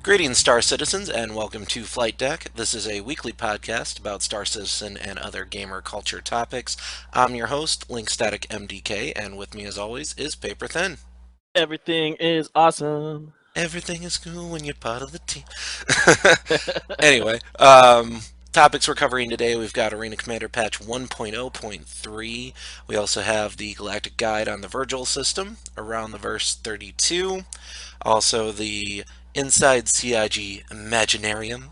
Greetings, Star Citizens, and welcome to Flight Deck. This is a weekly podcast about Star Citizen and other gamer culture topics. I'm your host, Link Static MDK, and with me, as always, is Paper Thin. Everything is awesome. Everything is cool when you're part of the team. Anyway, topics we're covering today, we've got Arena Commander Patch 1.0.3. We also have the Galactic Guide on the Virgil system, around the verse 32. Also, the Inside CIG Imaginarium,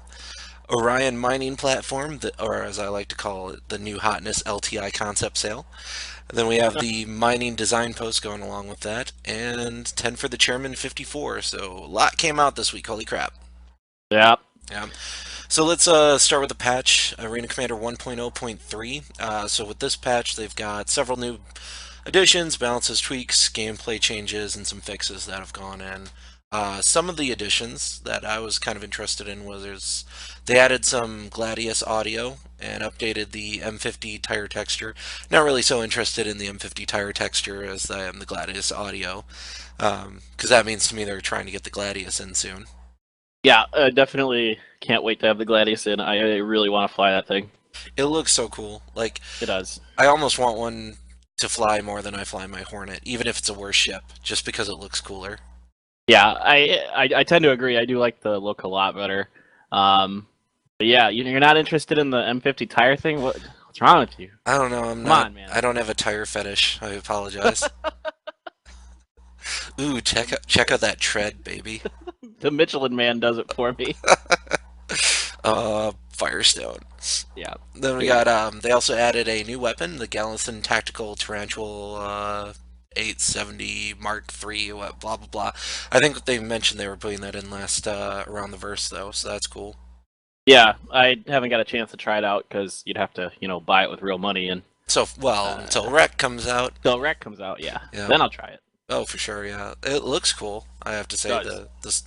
Orion Mining Platform, or as I like to call it, the New Hotness LTI concept sale. Then we have the mining design post going along with that, and 10 for the Chairman 54. So a lot came out this week. Holy crap. Yeah. Yeah. So let's start with the patch, Arena Commander 1.0.3. So with this patch, they've got several new additions, balances, tweaks, gameplay changes, and some fixes that have gone in. Some of the additions that I was kind of interested in was they added some Gladius audio and updated the M50 tire texture. Not really so interested in the M50 tire texture as I am the Gladius audio, because that means to me they're trying to get the Gladius in soon. Yeah, definitely can't wait to have the Gladius in. I really want to fly that thing. It looks so cool. Like, It does. I almost want one to fly more than I fly my Hornet, even if it's a worse ship, just because it looks cooler. Yeah, I tend to agree. I do like the look a lot better. But yeah, you're not interested in the M50 tire thing? What's wrong with you? I don't know. I'm Come not. on, man. I don't have a tire fetish. I apologize. Ooh, check out that tread, baby. The Michelin Man does it for me. Firestone. Yeah. Then we got they also added a new weapon, the Gallison Tactical Tarantula 870 Mark III, blah blah blah. I think they mentioned they were putting that in last around the verse though, so that's cool. Yeah, I haven't got a chance to try it out because you'd have to, buy it with real money and So well, until Rec comes out. till Rec comes out. Yeah, Yeah. then I'll try it. Oh, for sure, yeah. It looks cool. I have to It say does.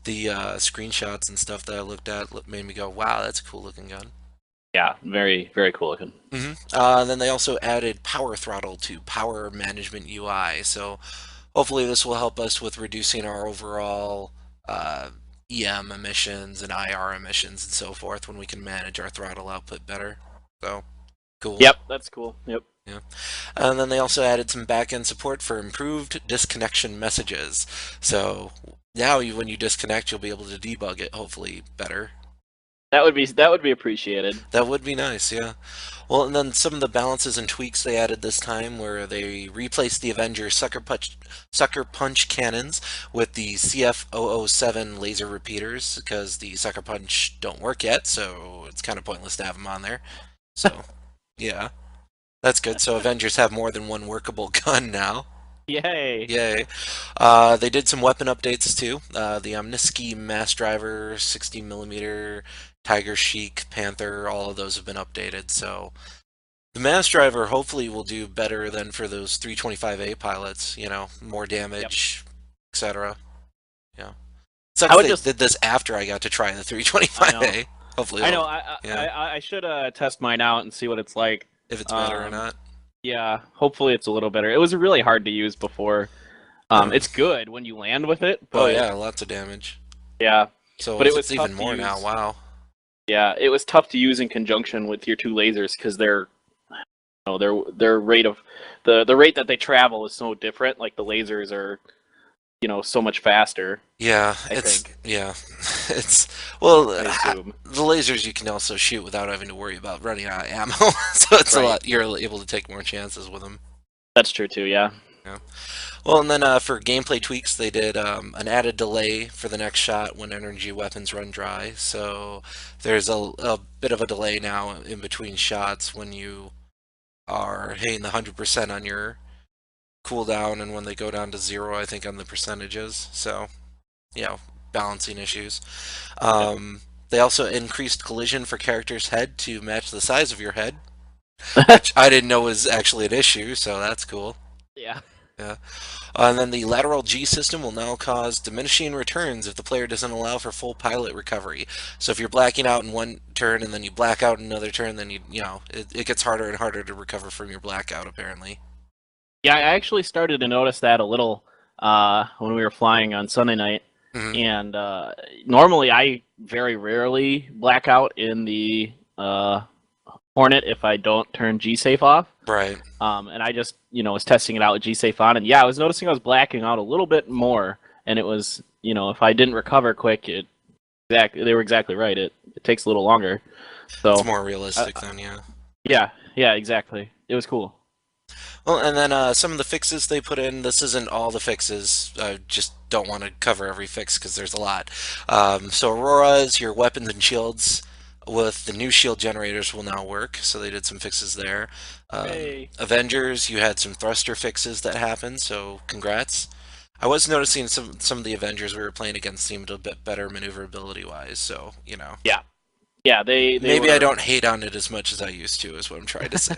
the screenshots and stuff that I looked at made me go, "Wow, that's a cool looking gun." Yeah, very very cool looking. Then they also added Power Throttle to Power Management UI. So hopefully this will help us with reducing our overall EM emissions and IR emissions and so forth when we can manage our throttle output better. So cool. Yep, that's cool. Yep. Yeah. And then they also added some backend support for improved disconnection messages. So now when you disconnect, you'll be able to debug it hopefully better. That would be appreciated. That would be nice, yeah. Well, and then some of the balances and tweaks they added this time where they replaced the Avengers Sucker Punch cannons with the CF007 laser repeaters because the Sucker Punch don't work yet, so it's kind of pointless to have them on there. So, yeah, that's good. So Avengers have more than one workable gun now. Yay! Yay. They did some weapon updates too. The Omniski Mass Driver, 60 millimeter, Tiger Chic, Panther, all of those have been updated. So the Mass Driver hopefully will do better than for those 325A pilots, more Yep. damage, etc. Yeah. I Sucks would they just. did this after I got to try the I know. 325A. Hopefully I know. it'll, I yeah, I I should test mine out and see what it's like. if it's better or Um, not. yeah. Hopefully it's a little better. It was really hard to use before. Uh, It's good when you land with it, oh but yeah, lots of damage. yeah. So But it if was it's even tough to more now, use. wow. Yeah, it was tough to use in conjunction with your two lasers because their rate of the rate that they travel is so different. Like the lasers are so much faster. Yeah, I think. it's well, I assume. the lasers you can also shoot without having to worry about running out of ammo, so it's a Right. lot. You're able to take more chances with them. That's true too. Yeah. Yeah. Well, and then for gameplay tweaks, they did an added delay for the next shot when energy weapons run dry. So there's a bit of a delay now in between shots when you are hitting the 100% on your cooldown and when they go down to zero, I think on the percentages. So balancing issues. Yep. They also increased collision for characters' head to match the size of your head, which I didn't know was actually an issue, so that's cool. Yeah. Yeah. And then the lateral G system will now cause diminishing returns if the player doesn't allow for full pilot recovery. So if you're blacking out in one turn and then you black out in another turn, then it gets harder and harder to recover from your blackout, apparently. Yeah, I actually started to notice that a little when we were flying on Sunday night. Hmm. and normally I very rarely black out in the Hornet if I don't turn G safe off. Right. And I just was testing it out with G safe on, and yeah, I was noticing I was blacking out a little bit more, and it was if I didn't recover quick, they were exactly right. It takes a little longer. It's So more uh, realistic then, yeah. yeah, exactly. It was cool. Well, and then some of the fixes they put in. This isn't all the fixes. I just don't want to cover every fix because there's a lot. So Aurora's, your weapons and shields with the new shield generators will now work. So they did some fixes there. Hey. Avengers, you had some thruster fixes that happened. So congrats. I was noticing some of the Avengers we were playing against seemed a bit better maneuverability wise. So Yeah, yeah, they maybe I were. don't hate on it as much as I used to. Is what I'm trying to say.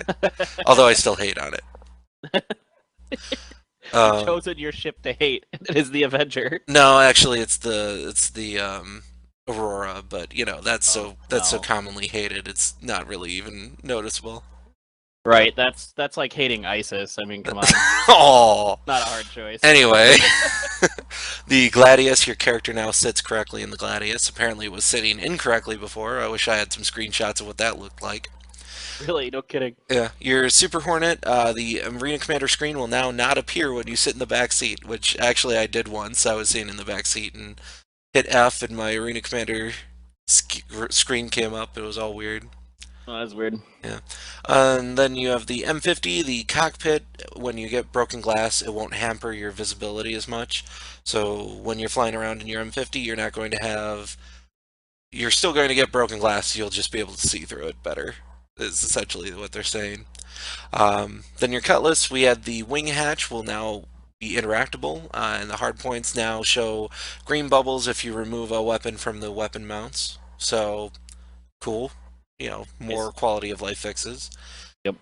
Although I still hate on it. You've Um, chosen your ship to hate. It is the Avenger. No, actually, it's the Aurora, but Oh that's so no. commonly hated. It's not really even noticeable. Right, that's like hating ISIS. I mean, come on, Oh. not a hard choice. Anyway, the Gladius, your character now sits correctly in the Gladius. Apparently, it was sitting incorrectly before. I wish I had some screenshots of what that looked like. Really, no kidding. Yeah, your Super Hornet, the Marina Commander screen will now not appear when you sit in the back seat, which actually I did once. I was sitting in the back seat and hit F, and my Arena Commander screen came up. It was all weird. Oh, that's weird. Yeah. And then you have the M50, the cockpit. When you get broken glass, it won't hamper your visibility as much. So when you're flying around in your M50, you're not going to have. You're still going to get broken glass. You'll just be able to see through it better. Is essentially what they're saying. Then your Cutlass, we had the wing hatch will now be interactable, and the hard points now show green bubbles if you remove a weapon from the weapon mounts. So cool, more Nice. quality of life fixes. Yep.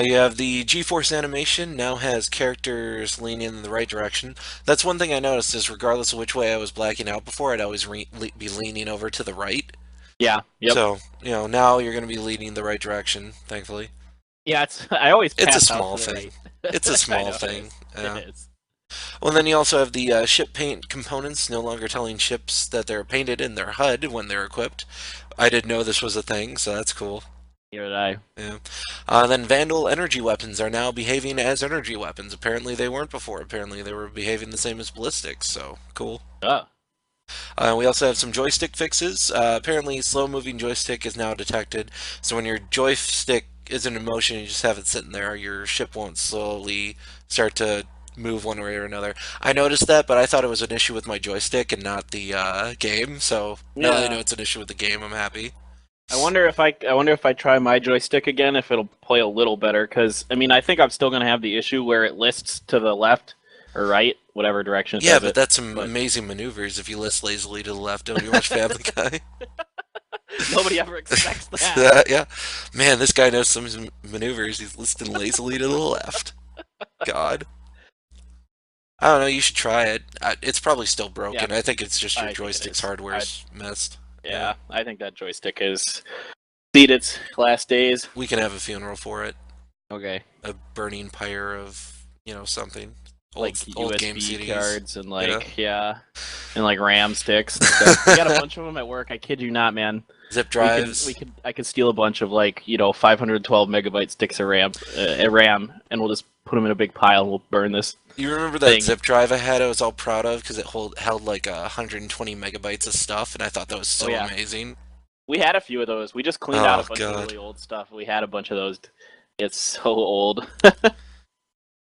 You have the G-force animation now has characters leaning in the right direction. That's one thing I noticed is regardless of which way I was blacking out before, I'd always be leaning over to the right. Yeah. Yep. So now you're going to be leaning the right direction, thankfully. Yeah. It's. I always It's a pass out small to the thing. right. It's a I small know it thing. is. It Yeah. is. Well, and then you also have the ship paint components no longer telling ships that they're painted in their HUD when they're equipped. I didn't know this was a thing, so that's cool. Here did I. Yeah. Then Vandal energy weapons are now behaving as energy weapons. Apparently they weren't before. Apparently they were behaving the same as ballistics, so cool. Oh. We also have some joystick fixes. Apparently, slow moving joystick is now detected. So when your joystick isn't in motion, you just have it sitting there, your ship won't slowly start to move one way or another. I noticed that, but I thought it was an issue with my joystick and not the game. So now that I know Yeah. it's an issue with the game, I'm happy. I wonder if I try my joystick again if it'll play a little better because I mean I think I'm still gonna have the issue where it lists to the left or right, whatever direction it Yeah, does but it. that's some But amazing maneuvers if you list lazily to the left. Don't you watch Family Guy? nobody ever expects that. Yeah. Man, this guy knows some maneuvers. He's listing lazily to the left. God. I don't know. You should try it. It's probably still Yeah, broken. I think it's just your I think it joystick's is. I hardware's messed. Yeah. yeah, I think that joystick has seen its last days. We can have a funeral for it. Okay, A burning pyre of something. like Old game USB CDs. cards and Yeah. and like RAM sticks and stuff. We got a bunch of them at work. I kid you not, man. Zip We drives. could I could steal a bunch of 512 megabyte sticks of RAM, and we'll just put them in a big pile and we'll burn this You remember that thing. zip drive I had? I was all proud of because it held like 120 megabytes of stuff, and I thought that was Oh so yeah, amazing. we had a few of those. We just cleaned out a Oh bunch of God. really old stuff. We had a bunch of those. It's so old.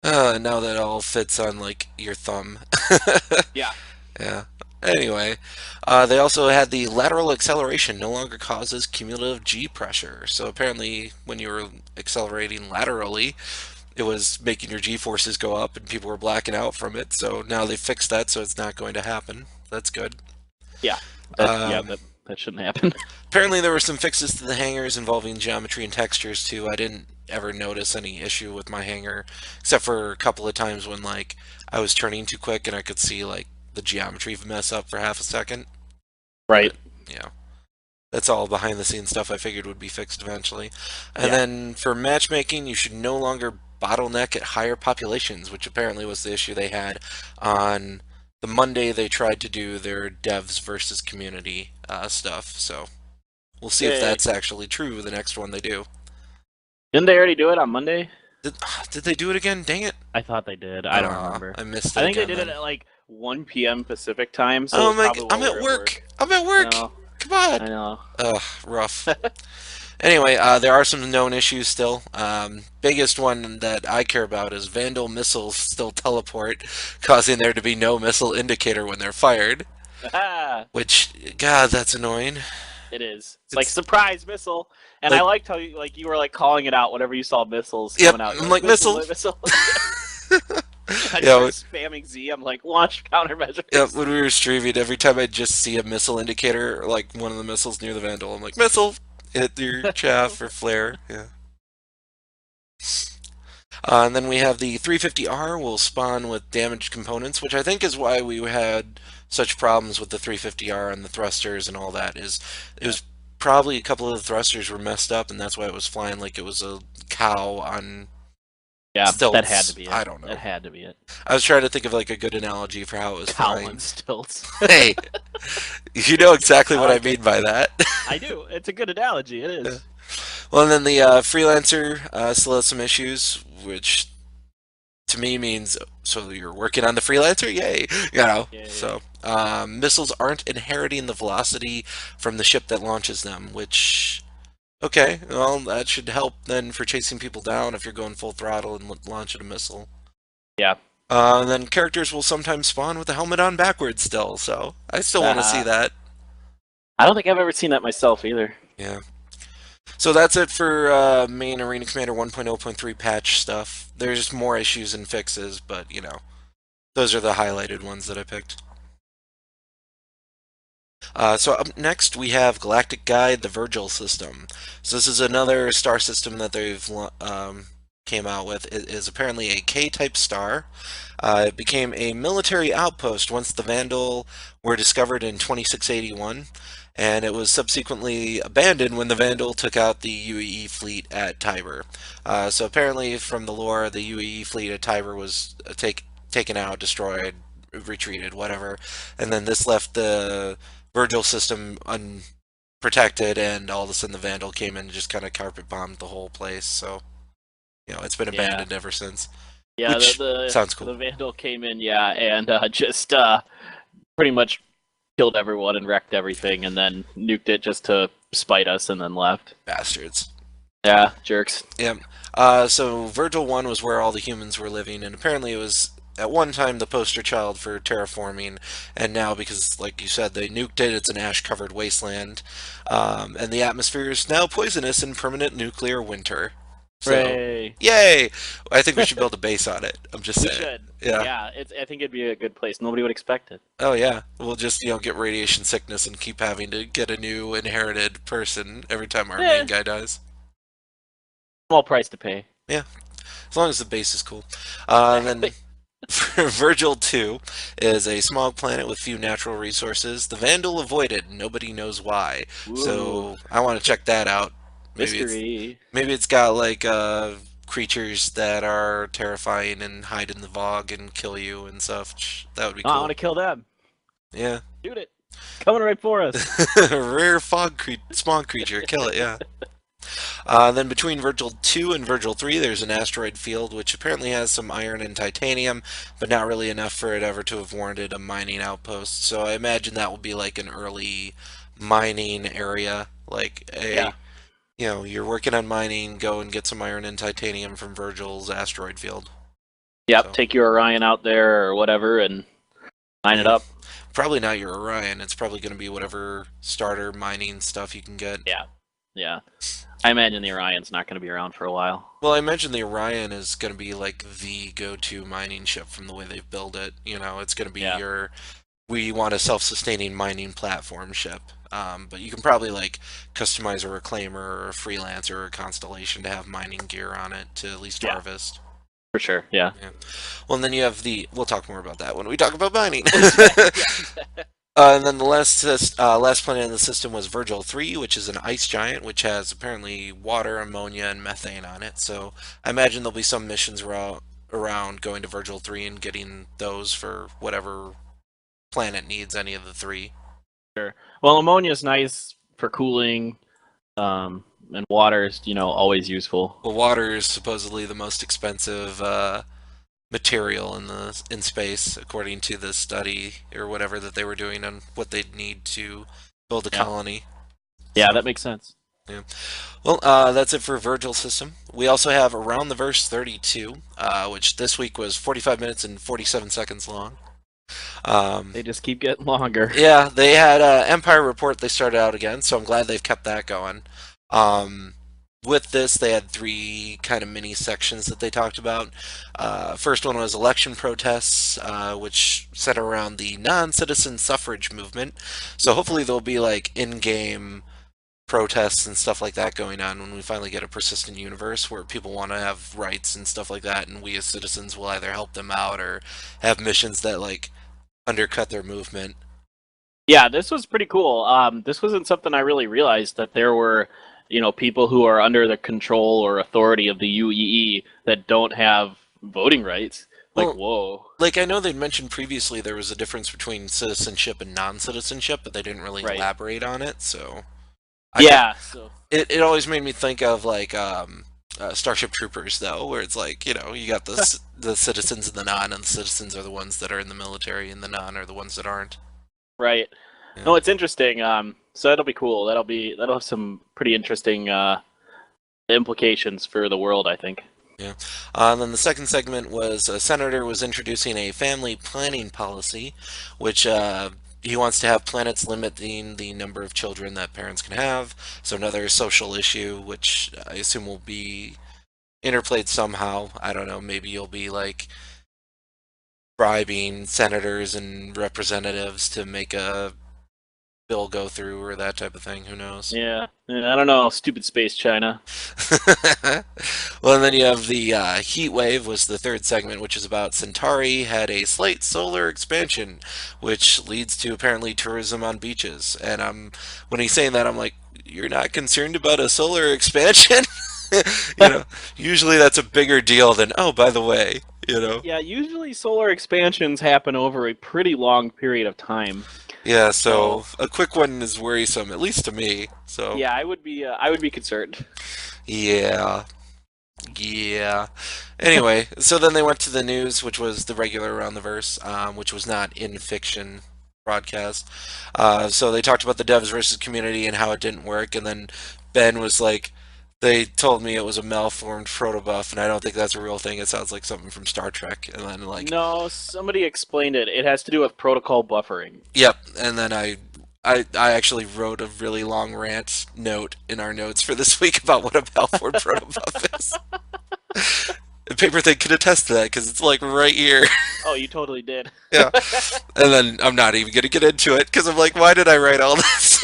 Now that all fits on like your thumb. Yeah. Yeah. Anyway, they also had the lateral acceleration no longer causes cumulative G pressure. So apparently, when you were accelerating laterally, it was making your G forces go up, and people were blacking out from it. So now they fixed that, so it's not going to happen. That's good. Yeah. Um, That shouldn't happen. Apparently, there were some fixes to the hangers involving geometry and textures too. I didn't ever notice any issue with my hanger, except for a couple of times when like I was turning too quick and I could see like the geometry mess up for half a second. Right. But yeah, that's all behind the scenes stuff I figured would be fixed eventually. And Yeah. then for matchmaking, you should no longer bottleneck at higher populations, which apparently was the issue they had on the Monday they tried to do their devs versus community stuff. So we'll see if Yay. that's actually true. The next one they do. Didn't they already do it on Monday? Did, did they do it again? Dang it! I thought they did. I don't remember. I missed I it think they again did it then. at like 1 p.m. Pacific time, so it Oh was my! probably I'm while we at were at work. work. I'm at I work. know. Come on. I know. Ugh, rough. Anyway, there are some known issues still. Biggest one that I care about is Vandal missiles still teleport, causing there to be no missile indicator when they're fired. Which, God, that's annoying. It is. It's like It's surprise missile, and I like, liked how you were like calling it out whenever you saw missiles yep, coming out. You're I'm like like missile, missile. missile. I Yeah, started spamming Z. I'm like launch yeah. countermeasures. When we were streaming, every time I just see a missile indicator, like one of the missiles near the Vandal, I'm like missile. Hit your chaff or flare. Yeah. And then we have the 350R will spawn with damaged components, which I think is why we had such problems with the 350R and the thrusters and all that. Is it Yeah. was probably a couple of the thrusters were messed up, and that's why it was flying like it was a cow on Yeah, that had to stilts. be it. I don't That know. had to be it. I was trying to think of like a good analogy for how it was Cow flying. on stilts. Hey, you know exactly I what I like it. mean by that. I do. It's a good analogy. It is. Well, and then the freelancer still has some issues, which to me means so you're working on the freelancer, yay, you know. Yeah. So missiles aren't inheriting the velocity from the ship that launches them, which okay, well that should help then for chasing people down if you're going full throttle and launching a missile. Yeah. And then characters will sometimes spawn with the helmet on backwards still, so I still want to see Uh, that. I don't think I've ever seen that myself either. Yeah. So that's it for main Arena Commander 1.0.3 patch stuff. There's more issues and fixes, but you know, those are the highlighted ones that I picked. So up next we have Galactic Guide, the Virgil system. So this is another star system that they've came out with. It is apparently a K-type star. It became a military outpost once the Vandal were discovered in 2681, and it was subsequently abandoned when the Vandal took out the UEE fleet at Tiber. So apparently, from the lore, the UEE fleet at Tiber was taken out, destroyed, retreated, whatever, and then this left the Virgil system unprotected, and all of a sudden the Vandal came in and just kind of carpet bombed the whole place. So, you know, it's been Yeah. abandoned ever since, Yeah, which sounds the cool. Vandal came in, yeah, and just pretty much killed everyone and wrecked everything, and then nuked it just to spite us, and then left. Bastards. Yeah, jerks. Yeah. So Virgil 1 was where all the humans were living, and apparently it was at one time the poster child for terraforming, and now because, like you said, they nuked it, it's an ash-covered wasteland, and the atmosphere is now poisonous in permanent nuclear winter. So, Hooray! yay! I think we should build a base on it. I'm just We saying. should. Yeah. Yeah, it's. I think it'd be a good place. Nobody would expect it. Oh yeah. We'll just get radiation sickness and keep having to get a new inherited person every time our main Eh, guy dies. small price to pay. Yeah. As long as the base is cool. And then Exactly. Virgil 2 is a smog planet with few natural resources. The Vandal avoided. Nobody knows why. Ooh, So I want to check that out. Maybe it's mystery. maybe it's got like creatures that are terrifying and hide in the Vogue and kill you and stuff. That would be Oh, I want cool. to kill them. Yeah. Shoot it. Coming right for us. Rare smog creature. Kill it, yeah. Then between Virgil 2 and Virgil 3, there's an asteroid field which apparently has some iron and titanium, but not really enough for it ever to have warranted a mining outpost. So I imagine that will be like an early mining area. Like Yeah. you're working on mining, go and get some iron and titanium from Virgil's asteroid field. Yep. So, Take your Orion out there or whatever and line it yeah. up. Probably not your Orion. It's probably going to be whatever starter mining stuff you can get. Yeah. Yeah. I imagine the Orion's not going to be around for a while. Well, I imagine the Orion is going to be like the go-to mining ship from the way they've built it. It's going to be Yeah. we want a self-sustaining mining platform ship. But you can probably like customize a reclaimer or a freelancer or a constellation to have mining gear on it to at least Yeah. harvest. For sure. Yeah. Yeah. Well, and then you have we'll talk more about that when we talk about mining. Yeah. And then the last planet in the system was Virgil 3, which is an ice giant, which has apparently water, ammonia, and methane on it. So I imagine there'll be some missions around going to Virgil 3 and getting those for whatever planet needs any of the three. Well, ammonia is nice for cooling, and water is always useful. Well, water is supposedly the most expensive material in space, according to the study or whatever that they were doing on what they'd need to build a Yeah, colony. yeah, So, that makes sense. yeah. Well, that's it for Virgil system. We also have Around the Verse 32, which this week was 45 minutes and 47 seconds long. Um, They just keep getting longer. yeah, they had Empire Report they started out again, so I'm glad they've kept that going. Um, with this, they had three kind of mini sections that they talked about. First one was election protests, which center around the non-citizen suffrage movement. So hopefully there'll be like in-game protests and stuff like that going on when we finally get a persistent universe where people want to have rights and stuff like that, and we as citizens will either help them out or have missions that like undercut their movement. Yeah, this was pretty cool. This wasn't something I really realized that there were, people who are under the control or authority of the UEE that don't have voting rights. Like, Well, whoa. like I know they'd mentioned previously there was a difference between citizenship and non-citizenship, but they didn't really Right. elaborate on it. So I could, Yeah. So. it always made me think of like Starship Troopers though, where it's like you got the citizens and the non, and the citizens are the ones that are in the military, and the non are the ones that aren't. Right. Yeah. No, it's interesting. So that'll be cool. That'll have some pretty interesting implications for the world, I think. Yeah. And then the second segment was a senator was introducing a family planning policy, which he wants to have planets limiting the number of children that parents can have. So another social issue, which I assume will be interplayed somehow. I don't know. Maybe you'll be like bribing senators and representatives to make a bill go through or that type of thing. Who knows? Yeah. I don't know. Stupid space China. Well, and then you have the heat wave was the third segment, which is about Centauri had a slight solar expansion, which leads to apparently tourism on beaches. And when he's saying that, I'm like, you're not concerned about a solar expansion? you know, usually that's a bigger deal than, oh, by the way, Yeah. Usually solar expansions happen over a pretty long period of time. Yeah, So so a quick one is worrisome, at least to me. So, yeah, I would be concerned. yeah. Yeah. Anyway, so then they went to the news, which was the regular Around the Verse, which was not in fiction broadcast. So they talked about the devs versus community and how it didn't work, and then Ben was like, they told me it was a malformed protobuff, and I don't think that's a real thing. It sounds like something from Star Trek. And then like, No, somebody explained it. It has to do with protocol buffering. yep. And then I actually wrote a really long rant note in our notes for this week about what a malformed protobuff is. Paper Thing could attest to that because it's like right here. Oh, you totally did. Yeah. And then I'm not even going to get into it because I'm like, why did I write all this?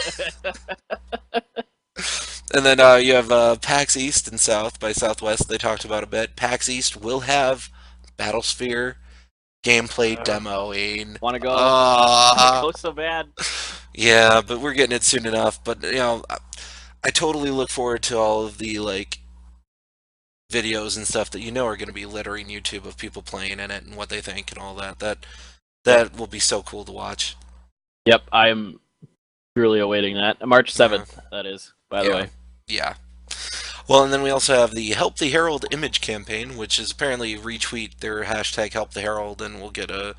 And then you have PAX East and South by Southwest. They talked about a bit. PAX East will have Battlesphere gameplay demoing. Want to go? Want to go so bad. Yeah, but we're getting it soon enough. But I totally look forward to all of the like videos and stuff that are going to be littering YouTube of people playing in it and what they think and all that. That will be so cool to watch. Yep, I'm truly awaiting that. March Yeah. 7th, that is, by the Yeah. way. Yeah. Well, and then we also have the Help the Herald image campaign, which is apparently retweet their hashtag Help the Herald and we'll get a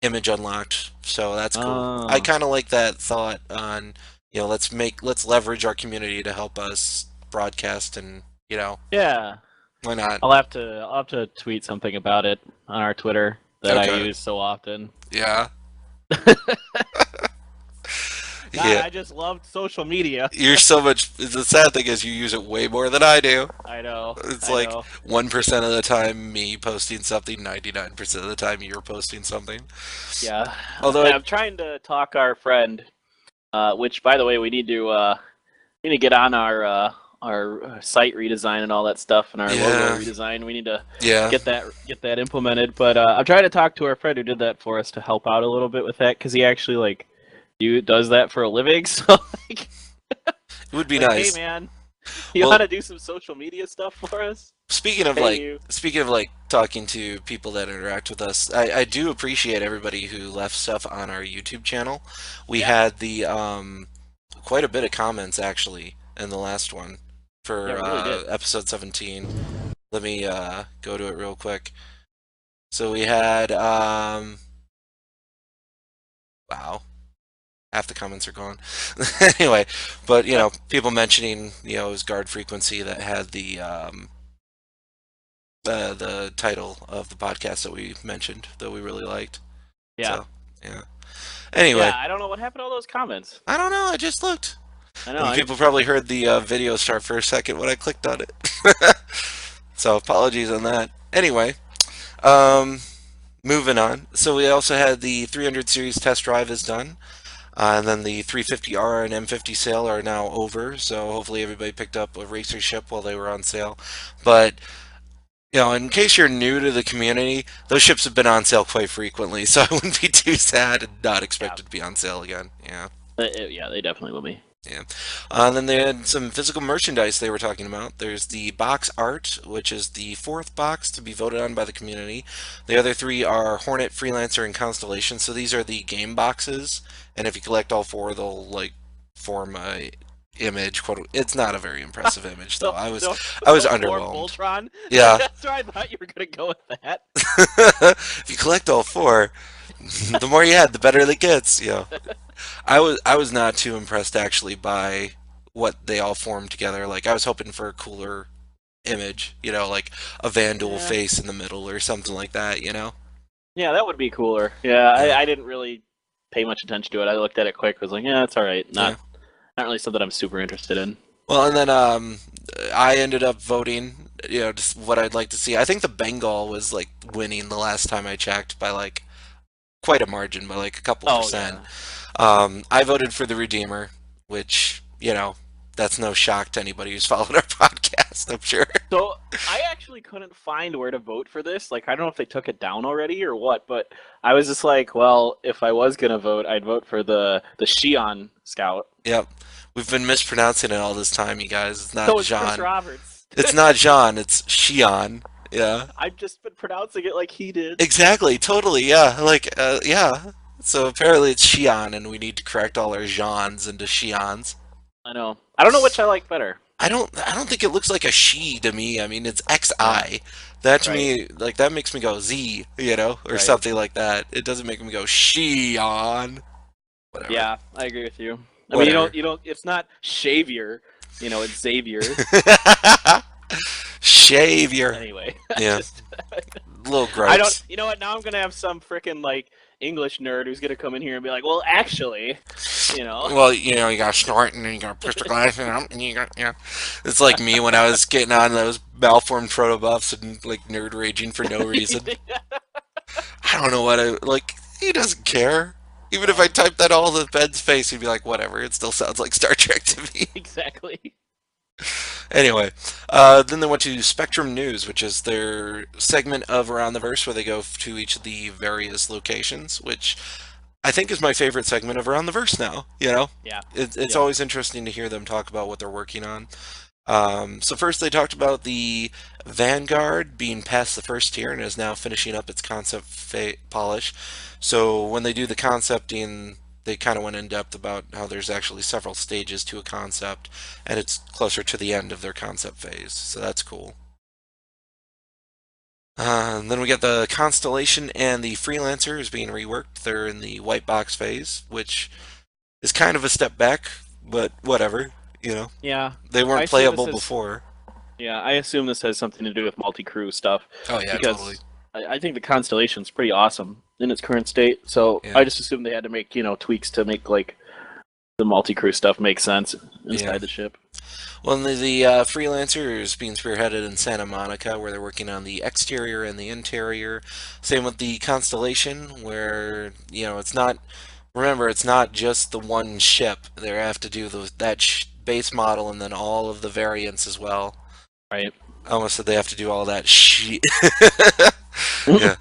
image unlocked. So that's cool. I Oh. kind of like that thought on, let's leverage our community to help us broadcast and, Yeah. why not? I'll have to tweet something about it on our Twitter that I Okay. use so often. Yeah. God, Yeah. I just loved social media. You're so much. The sad thing is, you use it way more than I do. I know. It's I like know. 1% of the time me posting something, 99% of the time you're posting something. Yeah. Although, I'm trying to talk our friend, which by the way, we need to get on our site redesign and all that stuff and our yeah, logo redesign. We need to yeah, get that implemented. But I'm trying to talk to our friend who did that for us to help out a little bit with that because he actually does that for a living. So it would be like, nice. hey man, You want Well, to do some social media stuff for us? speaking of Pay like you. speaking of like talking to people that interact with us, I do appreciate everybody who left stuff on our YouTube channel. We Yeah, had the quite a bit of comments actually in the last one yeah, for we really did. episode 17. Let me go to it real quick. So we had wow, half the comments are gone. Anyway, but people mentioning it was guard frequency that had the title of the podcast that we mentioned that we really liked. Yeah, So yeah. Anyway, yeah. I don't know what happened to all those comments. I don't know. I just looked, I know. and I people probably heard the video start for a second when I clicked on it. So apologies on that. Anyway, um, moving on. So we also had the 300 series test drive is done. And then the 350R and M50 sale are now over, so hopefully everybody picked up a racer ship while they were on sale. But in case you're new to the community, those ships have been on sale quite frequently, so I wouldn't be too sad and not expect yeah, it to be on sale again. Yeah. yeah. They definitely will be. Yeah. And then they had some physical merchandise they were talking about. There's the box art, which is the fourth box to be voted on by the community. The other three are Hornet, Freelancer, and Constellation. So these are the game boxes, and if you collect all four, they'll like form a image. Quote, it's not a very impressive image though. The I was the I was the four underwhelmed. Voltron. Yeah. That's where I thought you were gonna go with that. If you collect all four, the more you had, the better it gets. I was not too impressed actually by what they all formed together. Like I was hoping for a cooler image, like a Vandal Yeah, face in the middle or something like that. yeah. That would be cooler. Yeah, Yeah, I didn't really pay much attention to it. I looked at it quick. Was like, yeah, it's all right. yeah. Not really something I'm super interested in. Well, and then I ended up voting, just what I'd like to see. I think the Bengal was like winning the last time I checked by like quite a margin, by like a couple Oh percent. yeah. I voted for the Redeemer, which that's no shock to anybody who's followed our podcast, I'm sure. So I actually couldn't find where to vote for this. Like I don't know if they took it down already or what, but I was just like, well, if I was gonna vote, I'd vote for the Shion Scout. Yep. We've been mispronouncing it all this time, you guys. It's not So it's Chris Jean. Roberts. It's not Jean, it's Shion. Yeah. I've just been pronouncing it like he did. Exactly, totally, yeah. Like, yeah. So apparently it's Shion, and we need to correct all our Jeans into Shions. I know. I don't know which I like better. I don't think it looks like a she to me. I mean, it's Yeah. XI. That to Right. me, like, that makes me go Z, or Right. something like that. It doesn't make me go Shion. Whatever. Yeah, I agree with you. I mean, Whatever. you don't. It's not Shavier. It's Xavier. Shavier. Anyway, Yeah. just Little I don't. gripes. You know what? Now I'm gonna have some freaking like English nerd who's gonna come in here and be like, "Well, actually, you know." Well, you got to snort and then you got to push the glasses out and It's like me when I was getting on those malformed proto buffs and like nerd raging for no reason. I don't know what like. He doesn't care. Even if I typed that all in Ben's face, he'd be like, whatever. It still sounds like Star Trek to me. Exactly. Anyway, then they went to Spectrum News, which is their segment of Around the Verse where they go to each of the various locations, which I think is my favorite segment of Around the Verse now. Yeah. It's Yep. always interesting to hear them talk about what they're working on. So first they talked about the Vanguard being past the first tier and is now finishing up its concept polish. So when they do the concepting, they kind of went in depth about how there's actually several stages to a concept, and it's closer to the end of their concept phase. So that's cool. And then we got the Constellation and the Freelancer is being reworked. They're in the white box phase, which is kind of a step back, but whatever. Yeah. They I weren't assume this playable is. before. Yeah, I assume this has something to do with multi-crew stuff Oh yeah, totally. because I think the Constellation's pretty awesome in its current state. So Yeah, I just assumed they had to make tweaks to make like the multi-crew stuff make sense yeah. inside the ship. Well, and the Freelancer is being spearheaded in Santa Monica, where they're working on the exterior and the interior. Same with the Constellation, where it's not. Remember, it's not just the one ship. They have to do that base model and then all of the variants as well. Right. I almost said they have to do all that shit. Yeah.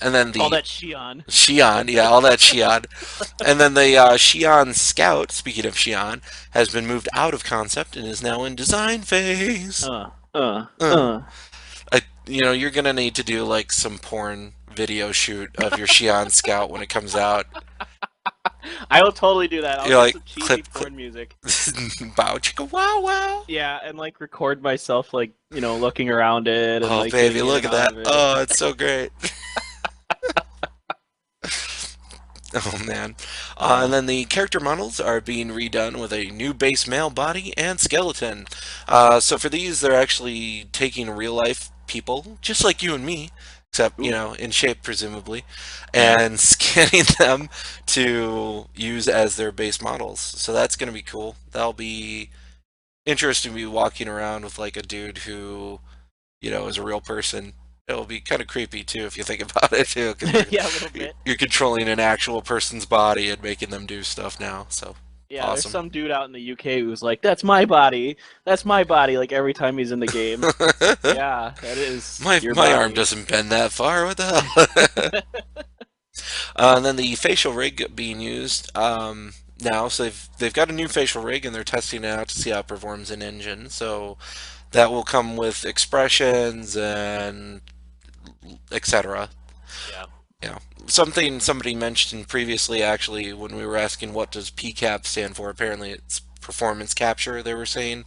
And then All the that Xi'an. Xi'an, yeah, all that Xi'an. And then the Xi'an Scout, speaking of Xi'an, has been moved out of concept and is now in design phase. Uh, uh, Uh, uh. you're gonna need to do like some porn video shoot of your Xi'an Scout when it comes out. I will totally do that. I'll You're get like some cheesy clip, clip, porn music. bow chicka wow wow. Yeah, and like record myself like, looking around it and Oh like baby, getting in look and at out that. of it. Oh, it's so great. Oh man. And Uh, then the character models are being redone with a new base male body and skeleton. So for these, they're actually taking real life people, just like you and me, except, ooh, in shape presumably, yeah. and scanning them to use as their base models. So that's going to be cool. That'll be interesting to be walking around with like a dude who is a real person. It'll be kind of creepy too if you think about it too, because you're Yeah, a little bit. you're controlling an actual person's body and making them do stuff now. So Yeah, there's awesome. some dude out in the UK who's like, "That's my body. That's my body." Like every time he's in the game. Yeah, that is your my arm body. doesn't bend that far. What the hell? And then the facial rig being used now, so they've got a new facial rig and they're testing it out to see how it performs in engine. So that will come with expressions and etc. Yeah. Yeah. Something somebody mentioned previously, actually, when we were asking what does PCAP stand for, apparently it's performance capture, they were saying,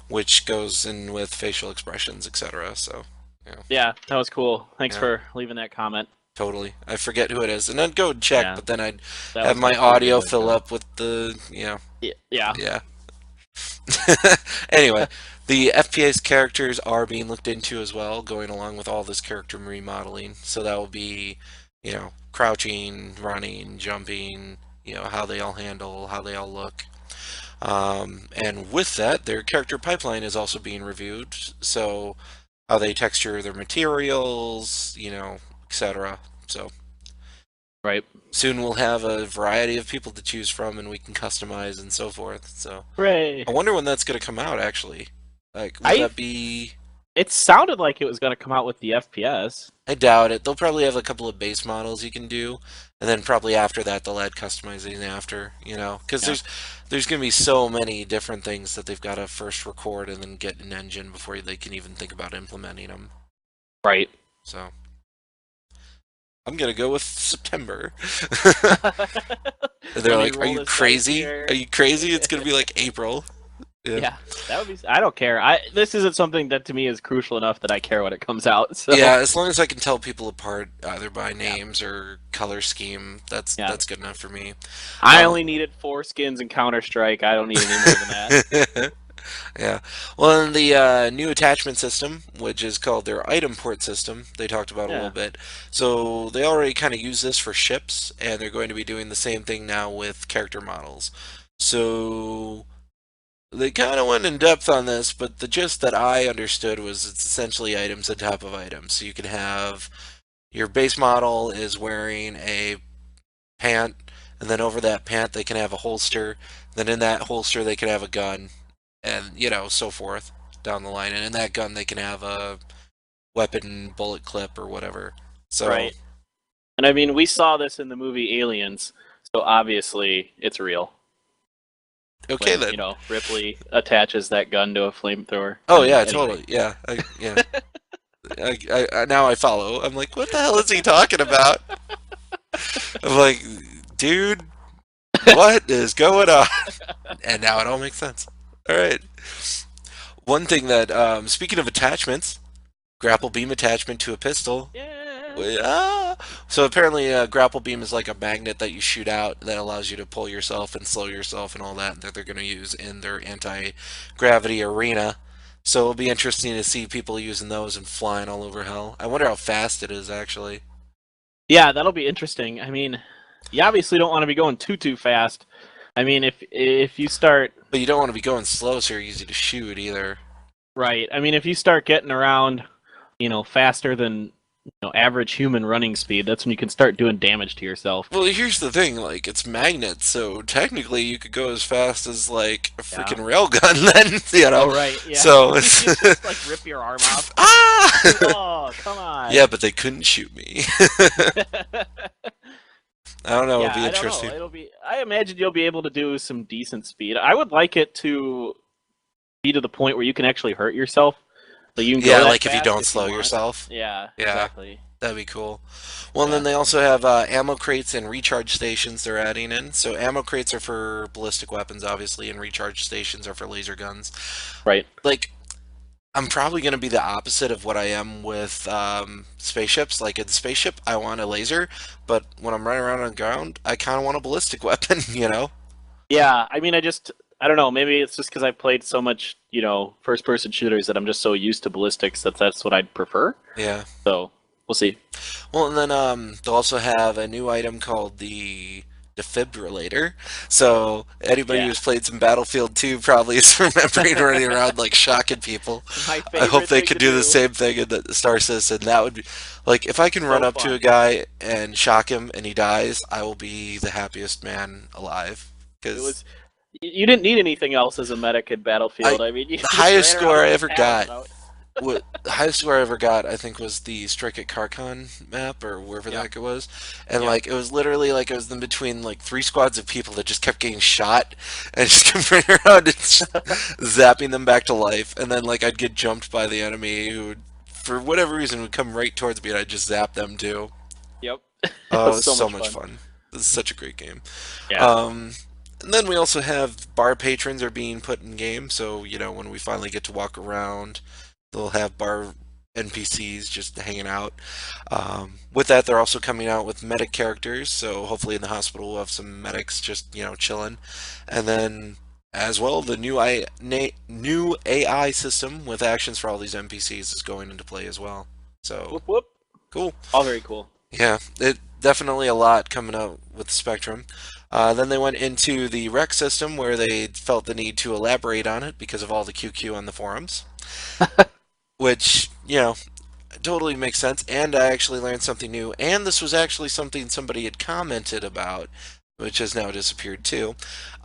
which goes in with facial expressions, etc. So, yeah, Yeah, that was cool. Thanks yeah, for leaving that comment. totally. I forget who it is, and I'd go and check, Yeah, but then I'd that have was my like 3 audio years fill ago. up with the, Yeah. yeah. Anyway, the FPS characters are being looked into as well, going along with all this character remodeling. So that will be, crouching, running, jumping, how they all handle, how they all look. And with that, their character pipeline is also being reviewed. So how they texture their materials, etc. So Right. soon we'll have a variety of people to choose from, and we can customize and so forth. So Hooray. I wonder when that's going to come out, actually. Like, will I that be. It sounded like it was going to come out with the FPS. I doubt it. They'll probably have a couple of base models you can do, and then probably after that they'll add customizing after, because Yeah. there's going to be so many different things that they've got to first record and then get an engine before they can even think about implementing them. Right. So I'm going to go with September. They're When you like, "Are roll you this dice crazy? here. Are you crazy? It's going to be like April." Yeah. Yeah, that would be. I don't care. This isn't something that to me is crucial enough that I care when it comes out. So Yeah, as long as I can tell people apart either by yeah, names or color scheme, that's yeah. that's good enough for me. I Uh, only needed 4 skins in Counter Strike. I don't need any more than that. yeah. Well, in the new attachment system, which is called their item port system, they talked about a little Yeah. bit. So they already kind of use this for ships, and they're going to be doing the same thing now with character models. So they kind of went in depth on this, but the gist that I understood was it's essentially items on top of items. So you can have your base model is wearing a pant, and then over that pant they can have a holster. Then in that holster they can have a gun, and so forth down the line. And in that gun they can have a weapon, bullet clip, or whatever. So Right. And I mean, we saw this in the movie Aliens, so obviously it's real. okay When then. Ripley attaches that gun to a flamethrower. Oh yeah, Anyway. totally. Yeah, yeah. Now I follow. I'm like, what the hell is he talking about? I'm like, dude, what is going on? And now it all makes sense. All right. One thing that, speaking of attachments, grapple beam attachment to a pistol. Yeah. Ah! So apparently, a grapple beam is like a magnet that you shoot out that allows you to pull yourself and slow yourself and all that they're going to use in their anti-gravity arena. So it'll be interesting to see people using those and flying all over hell. I wonder how fast it is actually. Yeah, that'll be interesting. I mean, you obviously don't want to be going too fast. I mean, if you start But you don't want to be going slow so you're easy to shoot either. right, I mean, if you start getting around, faster than average human running speed, that's when you can start doing damage to yourself. Well, here's the thing, like, it's magnets, so technically you could go as fast as, like, a Yeah. freaking railgun then, you know? Oh right, yeah. So You it's... could just like rip your arm off. ah! Oh, come Yeah, on. but they couldn't shoot me. I don't know, it'll Yeah, be I don't know. interesting. It'll be. I imagine you'll be able to do some decent speed. I would like it to be to the point where you can actually hurt yourself. Like you can go Yeah, that like if you fast don't if you slow want. yourself. Yeah, Yeah, exactly. that'd be cool. Well, and then Yeah. they also have ammo crates and recharge stations they're adding in. So ammo crates are for ballistic weapons, obviously, and recharge stations are for laser guns. Right. Like, I'm probably going to be the opposite of what I am with spaceships. Like in spaceship, I want a laser, but when I'm running around on the ground, I kind of want a ballistic weapon, you know? Yeah. I mean, I don't know. Maybe it's just because I've played so much, first-person shooters that I'm just so used to ballistics that that's what I'd prefer. Yeah. So we'll see. Well, and then they'll also have a new item called the defibrillator. So anybody Yeah. who's played some Battlefield 2 probably is remembering running around like shocking people. My I hope favorite they thing could to do the do. same thing in the Star Citizen. That would be like if I can run So up to a fun. guy and shock him and he dies, I will be the happiest man alive. It Because was. You didn't need anything else as a medic in I Battlefield. I mean, you the just highest ran around score I and ever passed got out. what the highest score I ever got, I think, was the Strike at Karkon map or wherever the Yep. heck it was, and Yep. like it was literally like it was in between like three squads of people that just kept getting shot and just kept running around and just zapping them back to life, and then like I'd get jumped by the enemy who, would, for whatever reason, would come right towards me and I'd just zap them too. Yep. It Oh, it was was so so much much fun. fun. This is such a great game. Yeah. Um, and then we also have bar patrons are being put in game, so when we finally get to walk around, they'll have bar NPCs just hanging out. With that, they're also coming out with medic characters, so hopefully in the hospital we'll have some medics just chilling, and then as well the new AI system with actions for all these NPCs is going into play as well. So Whoop whoop. cool. All very cool. Yeah, it definitely a lot coming out with Spectrum. Then they went into the rec system where they felt the need to elaborate on it because of all the QQ on the forums, which, totally makes sense. And I actually learned something new. And this was actually something somebody had commented about, which has now disappeared too.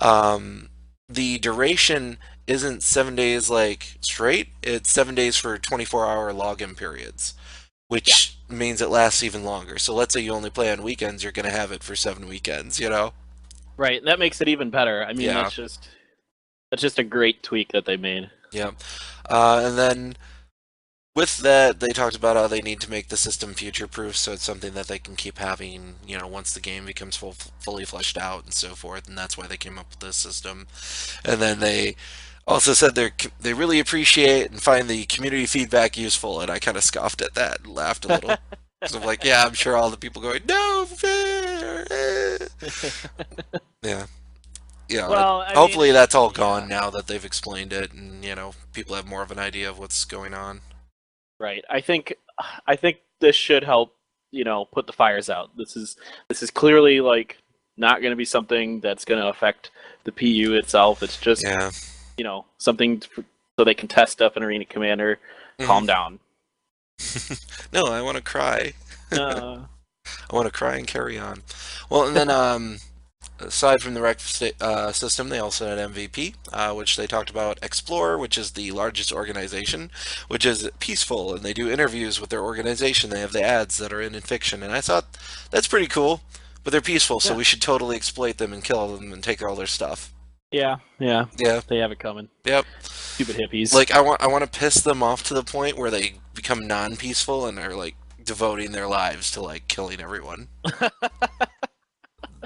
Um, the duration isn't 7 days like straight, it's 7 days for 24-hour login periods, Yeah. which means it lasts even longer. So let's say you only play on weekends, you're going to have it for 7 weekends. Right. That makes it even better. I mean, Yeah, that's just a great tweak that they made. yeah. And then with that, they talked about how they need to make the system future-proof, so it's something that they can keep having, once the game becomes fully fleshed out and so forth, and that's why they came up with this system. And then they also said they really appreciate and find the community feedback useful, and I kind of scoffed at that and laughed a little. Because I'm like, yeah, I'm sure all the people going, no fair. Yeah, Well, I mean, hopefully that's all yeah. gone now that they've explained it, and people have more of an idea of what's going on. Right. I think this should help, put the fires out. This is clearly like not going to be something that's going to affect the PU itself. It's just, Yeah. something so they can test stuff in Arena Commander. Hmm. Calm down. No, I want to cry. Uh, I want to cry and carry on. Well, and then aside from the rec system, they also had MVP, which they talked about Explorer, which is the largest organization, which is peaceful, and they do interviews with their organization. They have the ads that are in fiction, and I thought that's pretty cool. But they're peaceful, so yeah. we should totally exploit them and kill them and take all their stuff. Yeah. Yeah. Yeah, They have it coming. yep. Stupid hippies. Like I want to piss them off to the point where they become non-peaceful and are like devoting their lives to like killing everyone.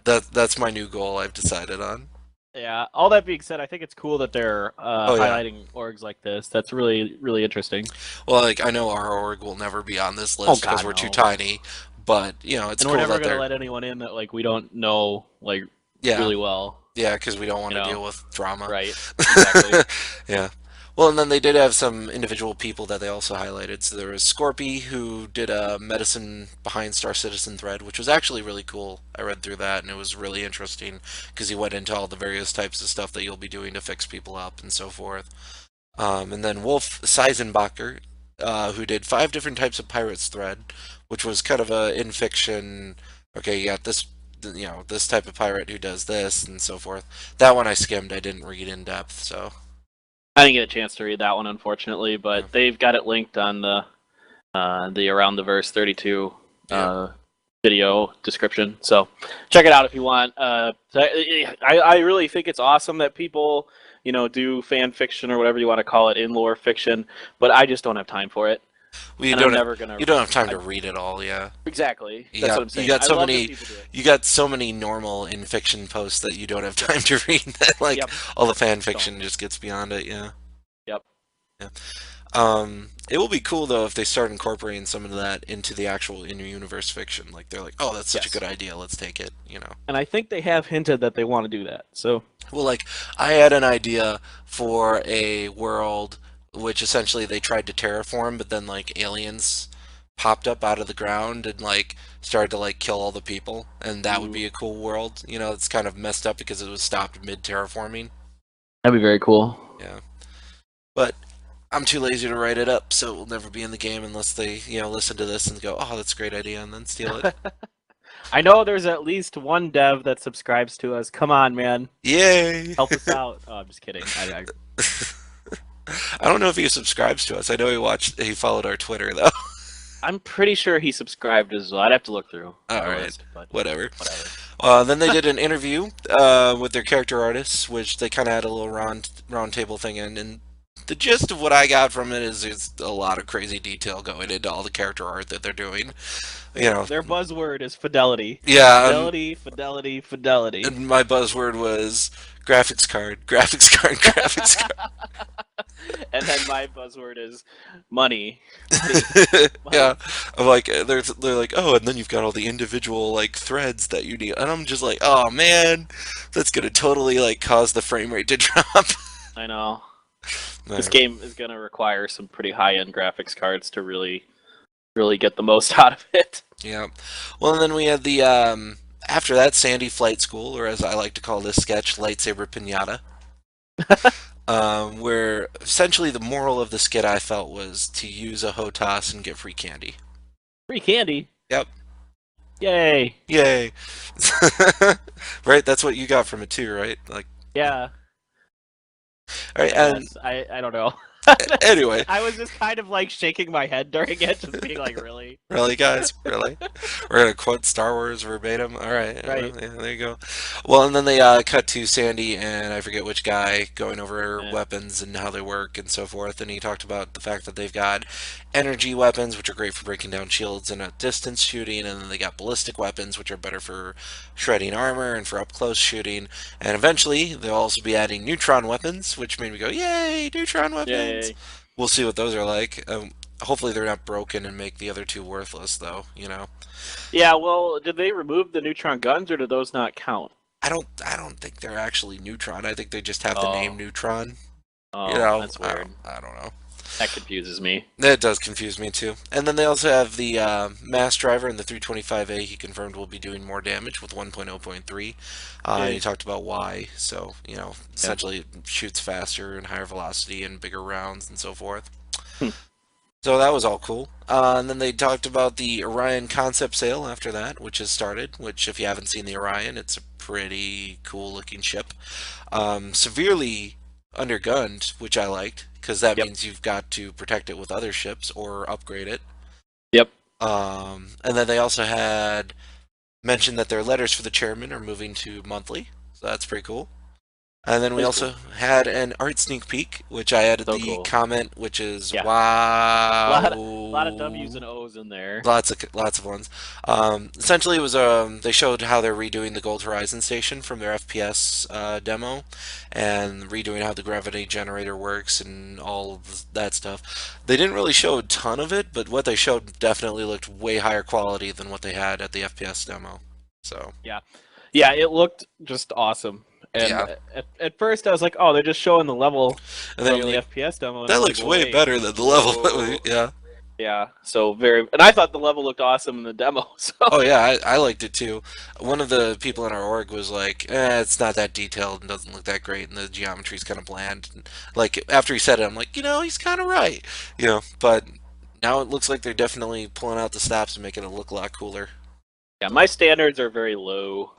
That's my new goal I've decided on. Yeah. All that being said, I think it's cool that they're Oh yeah. highlighting orgs like this. That's really, really interesting. Well, like I know our org will never be on this Oh list because God, we're too no. tiny, but it's And we're cool never that gonna they're let anyone in that like we don't know like yeah, really well. yeah, because we don't want You to know. deal with drama. Right. Exactly. Yeah. Well, and then they did have some individual people that they also highlighted. So there was Scorpy, who did a medicine behind Star Citizen thread, which was actually really cool. I read through that, and it was really interesting because he went into all the various types of stuff that you'll be doing to fix people up and so forth. And then Wolf Seisenbacher. who did 5 different types of pirates thread, which was kind of a in fiction. Okay, you got this, this type of pirate who does this and so forth. That one I skimmed. I didn't read in depth. So I didn't get a chance to read that one, unfortunately, yeah, but they've got it linked on the Around the Verse 32 yeah. video description. So check it out if you want. I really think it's awesome that people, do fan fiction or whatever you want to call it in lore fiction, but I just don't have time for it, Well, and I'm never gonna. you don't have time to I, read it all. Yeah, exactly. That's what I'm you saying. got I so love that many people do it. you got so many normal in fiction posts that you don't have Yep. time to read. That like Yep. all the fan Don't. fiction just gets beyond it. Yeah. Yep. Yeah. It will be cool though if they start incorporating some of that into the actual in-universe fiction. Like they're like, oh, that's such a good Yes. idea. Let's take it. You know. And I think they have hinted that they want to do that. So. Well, like I had an idea for a world which essentially they tried to terraform, but then like aliens popped up out of the ground and like started to like kill all the people, and that would Ooh. be a cool world. You know, it's kind of messed up because it was stopped mid terraforming. That'd be very cool. Yeah, but I'm too lazy to write it up, so it will never be in the game unless they, listen to this and go, "Oh, that's a great idea," and then steal it. I know there's at least one dev that subscribes to us. Come on, man. Yay! Help us out. Oh, I'm just kidding. I don't know if he subscribes to us. I know he followed our Twitter though. I'm pretty sure he subscribed as well. I'd have to look through All the right, list, but whatever. whatever. Then they did an interview with their character artists, which they kind of had a little round table thing in, and the gist of what I got from it is there's a lot of crazy detail going into all the character art that they're doing. You know, Their buzzword is fidelity. yeah, Fidelity, fidelity, fidelity. and my buzzword was graphics card, graphics card, graphics And then my buzzword is money. Money. Yeah, Money. I'm like they're like, oh, and then you've got all the individual like threads that you need, and I'm just like, oh man, that's gonna totally like cause the frame rate to drop. I know. This No. game is going to require some pretty high-end graphics cards to really get the most out of it. Yeah, well, and then we had the after that Sandy Flight School, or as I like to call this sketch, Lightsaber Pinata, where essentially the moral of the skit I felt was to use a HOTAS and get free candy. Free candy. Yep, Yay. yay! Right, that's what you got from it too, right? Like, Yeah. all right, I and guess. I don't know. anyway, I was just kind of like shaking my head during it, just being like, really? really, guys? Really? We're gonna quote Star Wars verbatim. All right, Right. yeah, there you go. Well, and then they cut to Sandy and I forget which guy going over Eh, weapons and how they work and so forth. And he talked about the fact that they've got energy weapons, which are great for breaking down shields and at distance shooting, and then they got ballistic weapons, which are better for shredding armor and for up close shooting. And eventually, they'll also be adding neutron weapons, which made me go, "Yay, neutron weapons!" yay. We'll see what those are like. Hopefully they're not broken and make the other two worthless, though. Yeah, well, did they remove the neutron guns, or do those not count? I don't think they're actually neutron. I think they just have the name Oh. neutron. Oh, that's I weird. don't I don't know. That confuses me. That does confuse me too. And then they also have the mass driver and the 325A. He confirmed will be doing more damage with 1.0.3. And he Yay. talked about why. So Yeah. essentially it shoots faster and higher velocity and bigger rounds and so forth. Hmm. So that was all cool. And then they talked about the Orion concept sale after that, which has started. Which, if you haven't seen the Orion, it's a pretty cool looking ship. Severely undergunned, which I liked, because that Yep. means you've got to protect it with other ships or upgrade it. Yep. And then they also had mentioned that their letters for the chairman are moving to monthly, so that's pretty cool. And then we That's cool. also had an art sneak peek, which I added So the cool. comment, which is Yeah. A lot of W's wow. and O's in there. Lots of ones. Essentially, it was they showed how they're redoing the Gold Horizon station from their FPS demo, and redoing how the gravity generator works and all of that stuff. They didn't really show a ton of it, but what they showed definitely looked way higher quality than what they had at the FPS demo. So Yeah. Yeah, it looked just awesome. And yeah, at first I was like, oh, they're just showing the level and then from you're the like, FPS demo, and I that was like, looks well, way wait, better than the level that we, whoa. yeah. Yeah, so and I thought the level looked awesome in the demo. So Oh yeah, I liked it too. One of the people in our org was like, it's not that detailed and doesn't look that great, and the geometry's kind of bland. And, like after he said it, I'm like, he's kind of right. But Now it looks like they're definitely pulling out the stops and making it look a lot cooler. Yeah, So my standards are very low.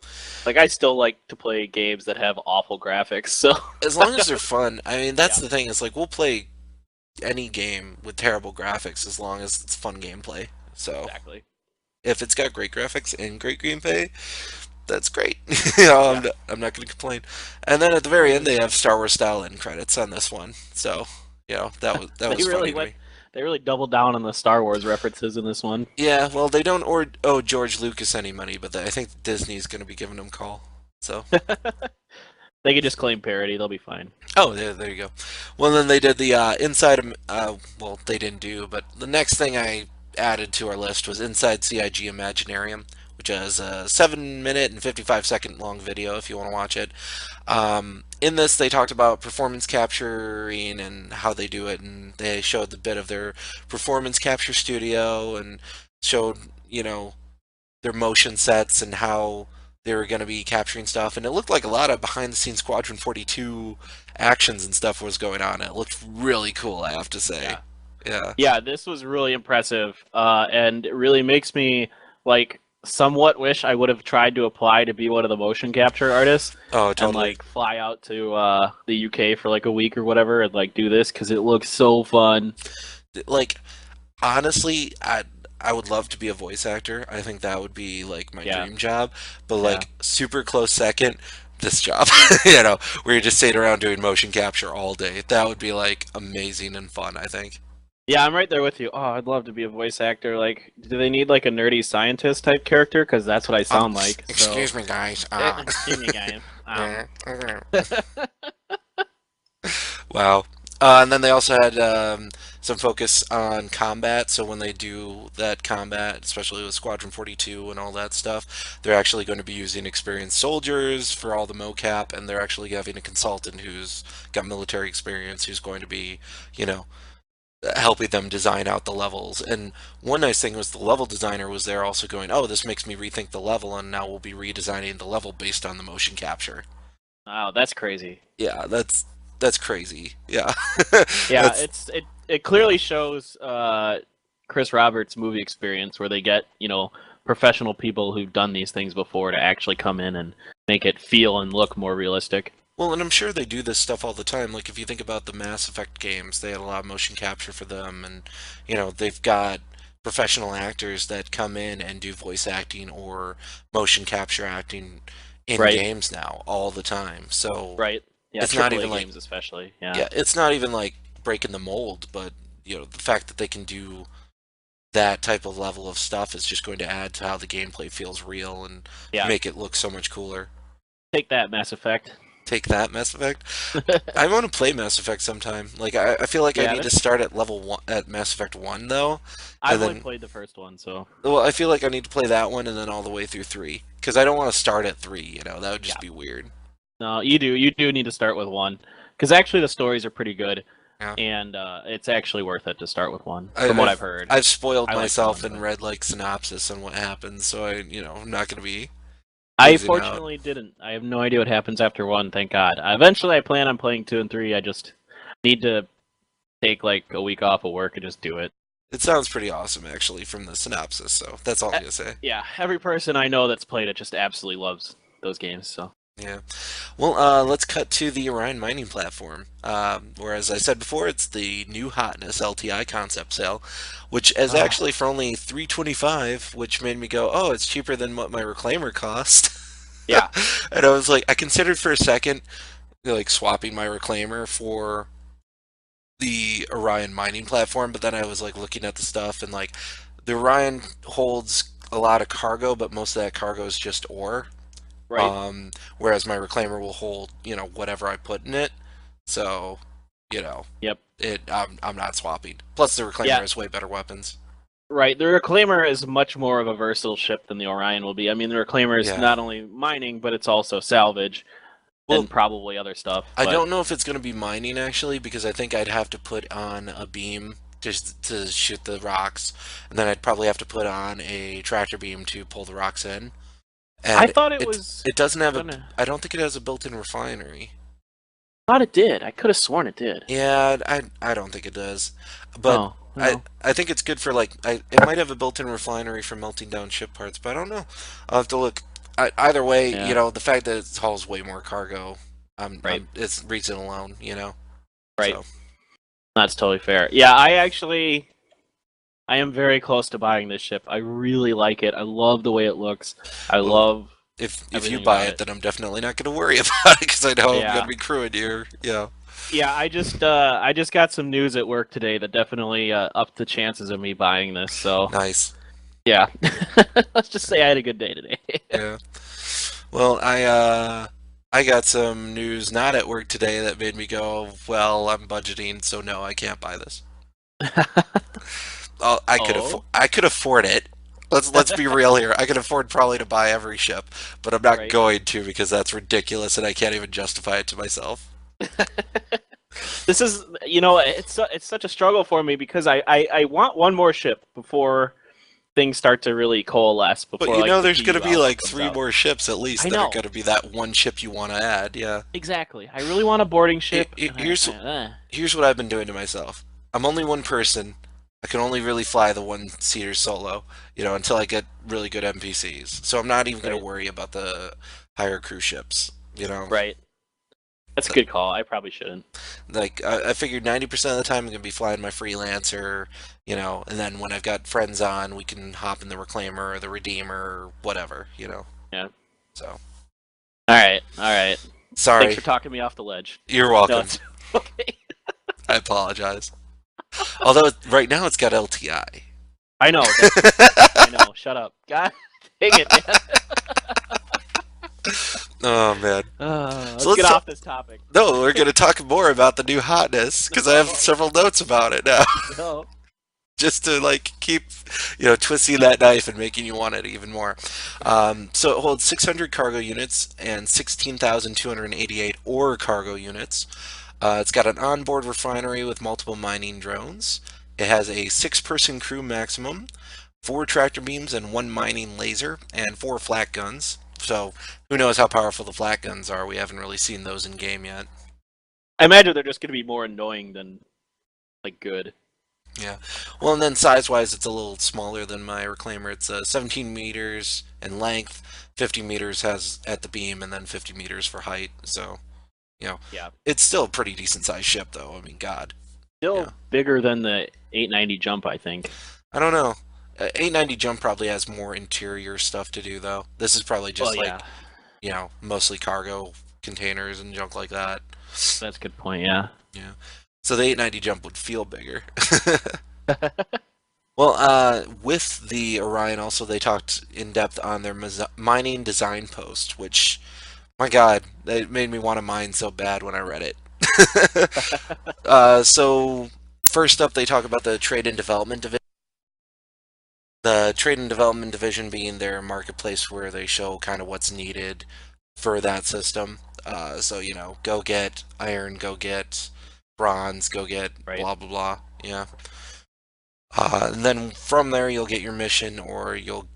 Like I still like to play games that have awful graphics. So as long as they're fun, I mean, that's yeah, the thing. Is like we'll play any game with terrible graphics as long as it's fun gameplay. So exactly. if it's got great graphics and great gameplay, that's great. You know, Yeah, I'm not going to complain. And then at the very end, they have Star Wars style end credits on this one. So you know that they was really funny to went. me. They really doubled down on the Star Wars references in this one. Yeah, well, they don't owe George Lucas any money, but I think Disney's going to be giving them a call. So They could just claim parody; they'll be fine. oh, there you go. Well, then they did the inside. Well, they didn't do, but the next thing I added to our list was Inside CIG Imaginarium, which is a 7 minute and 55-second long video if you want to watch it. In this, they talked about performance capturing and how they do it, and they showed the bit of their performance capture studio and showed, you know, their motion sets and how they were going to be capturing stuff. And it looked like a lot of behind the scenes Squadron 42 actions and stuff was going on. It looked really cool, I have to say. Yeah, Yeah. yeah. This was really impressive, and it really makes me like somewhat wish I would have tried to apply to be one of the motion capture artists Oh, and totally. like fly out to the UK for like a week or whatever and like do this because it looks so fun. Like, honestly, I would love to be a voice actor. I think that would be like my Yeah, dream job. But yeah. like super close second, this job. You know, where you're just sitting around doing motion capture all day. That would be like amazing and fun, I think. Yeah, I'm right there with you. Oh, I'd love to be a voice actor. Like, do they need like a nerdy scientist type character? Because that's what I Um, sound like. So, excuse me, guys. excuse me, guys. Wow. And then they also had some focus on combat. So when they do that combat, especially with Squadron 42 and all that stuff, they're actually going to be using experienced soldiers for all the mocap, and they're actually having a consultant who's got military experience who's going to be, you know, helping them design out the levels. And one nice thing was the level designer was there also going, oh, this makes me rethink the level, and now we'll be redesigning the level based on the motion capture. Wow, that's crazy. Yeah, that's crazy. Yeah, Yeah, that's it clearly shows Chris Roberts' movie experience where they get professional people who've done these things before to actually come in and make it feel and look more realistic. well, and I'm sure they do this stuff all the time. Like if you think about the Mass Effect games, they had a lot of motion capture for them, and they've got professional actors that come in and do voice acting or motion capture acting in Right, games now all the time. So right. Yeah, it's not even AAA like games especially. Yeah, yeah, it's not even like breaking the mold, but the fact that they can do that type of level of stuff is just going to add to how the gameplay feels real and yeah. make it look so much cooler. Take that, Mass Effect. Take that, Mass Effect. I want to play Mass Effect sometime. Like I feel like I Yeah, need to start at level 1 at Mass Effect 1 though, and I've only then played the first one, so well, I feel like I need to play that one and then all the way through 3 because I don't want to start at 3, that would yeah. just be weird. No, you do need to start with one because actually the stories are pretty good, Yeah. and it's actually worth it to start with one, I, from what I've I've heard. I've spoiled I liked myself one, and but read like synopsis on what happens, so I'm not going to be I losing out. fortunately didn't. I have no idea what happens after one. Thank God. Eventually, I plan on playing two and three. I just need to take like a week off of work and just do it. It sounds pretty awesome actually from the synopsis, so that's all I'm Uh, going to say. yeah, every person I know that's played it just absolutely loves those games. So Yeah. Well, let's cut to the Orion mining platform. Where, as I said before, it's the new hotness LTI concept sale, which is Ah, actually for only 325, which made me go, "Oh, it's cheaper than what my reclaimer cost." yeah, And I was like, I considered for a second, like swapping my reclaimer for the Orion mining platform, but then I was like looking at the stuff and like the Orion holds a lot of cargo, but most of that cargo is just ore. right. Whereas my reclaimer will hold, whatever I put in it. So, Yep. I'm not swapping. Plus, the reclaimer Yeah. has way better weapons. Right. The Reclaimer is much more of a versatile ship than the Orion will be. I mean, the Reclaimer is Yeah. not only mining, but it's also salvage Well, and probably other stuff. I But don't know if it's going to be mining actually, because I think I'd have to put on a beam to shoot the rocks, and then I'd probably have to put on a tractor beam to pull the rocks in. I And thought it it was it doesn't have a. gonna. I don't think it has a built-in refinery. I thought it did. I could have sworn it did. Yeah, I don't think it does. But Oh. I Well, I think it's good for like it might have a built-in refinery for melting down ship parts, but I don't know. I'll have to look. Either way, yeah, the fact that it hauls way more cargo, right, it's reason alone. right. So That's totally fair. Yeah, I am very close to buying this ship. I really like it. I love the way it looks. I well, love if you everything buy about it, it. then I'm definitely not going to worry about it because I know I'm going to Yeah. be crewing you. Yeah, Yeah, I just got some news at work today that definitely upped the chances of me buying this. So, nice. yeah. Let's just say I had a good day today. Yeah. Well, I got some news not at work today that made me go, well, I'm budgeting, so no, I can't buy this. Oh, Oh, I could afford it. Let's be real here. I could afford probably to buy every ship, but I'm not right. going to because that's ridiculous and I can't even justify it to myself. This is, it's such a struggle for me because I want one more ship before things start to really coalesce, But before like the there's going to PU be alpha like comes three out. more ships at least I that are know. going to be that one ship you want to add. Yeah. Exactly. I really want a boarding ship, and Here's here's what I've been doing to myself. I'm only one person. I can only really fly the one seater solo, until I get really good NPCs. So I'm not even going to right, worry about the higher cruise ships. right. That's a good call. I probably shouldn't. Like I figured 90% of the time I'm gonna be flying my freelancer, and then when I've got friends on, we can hop in the reclaimer or the redeemer or whatever. Yeah. So All right. All right. Thanks sorry, for talking me off the ledge. you're No, welcome. it's okay. I apologize. Although right now it's got LTI. I know. That's. I know. Shut up. God dang it, man. Oh man. So Let's let's get talk. off this topic. No, we're gonna talk more about the new hotness because I have No, several notes about it now, no. just to like keep, twisting that knife and making you want it even more. So it holds 600 cargo units and 16,288 ore cargo units. It's got an onboard refinery with multiple mining drones. It has a six-person crew maximum, four tractor beams and one mining laser, and four flat guns. So who knows how powerful the flat guns are? We haven't really seen those in game yet. I imagine they're just going to be more annoying than like good. Yeah. Well, and then size-wise, it's a little smaller than my reclaimer. It's 17 meters in length, 50 meters has at the beam, and then 50 meters for height. So, you know, Yeah. it's still a pretty decent sized ship, though. I mean, God. Yeah. Still bigger than the 890 jump, I think. I don't know. 890 Jump probably has more interior stuff to do, though. This is probably Well, just yeah. like, mostly cargo containers and junk like that. That's a good point. Yeah. Yeah. So the 890 Jump would feel bigger. Well, with the Orion, also they talked in depth on their mining design post, which, my God, it made me want to mine so bad when I read it. So first up, they talk about the trade and development division. The trade and development division being their marketplace where they show kind of what's needed for that system. So go get iron, go get bronze, go get Right. blah blah blah. Yeah. And then from there, you'll get your mission or you'll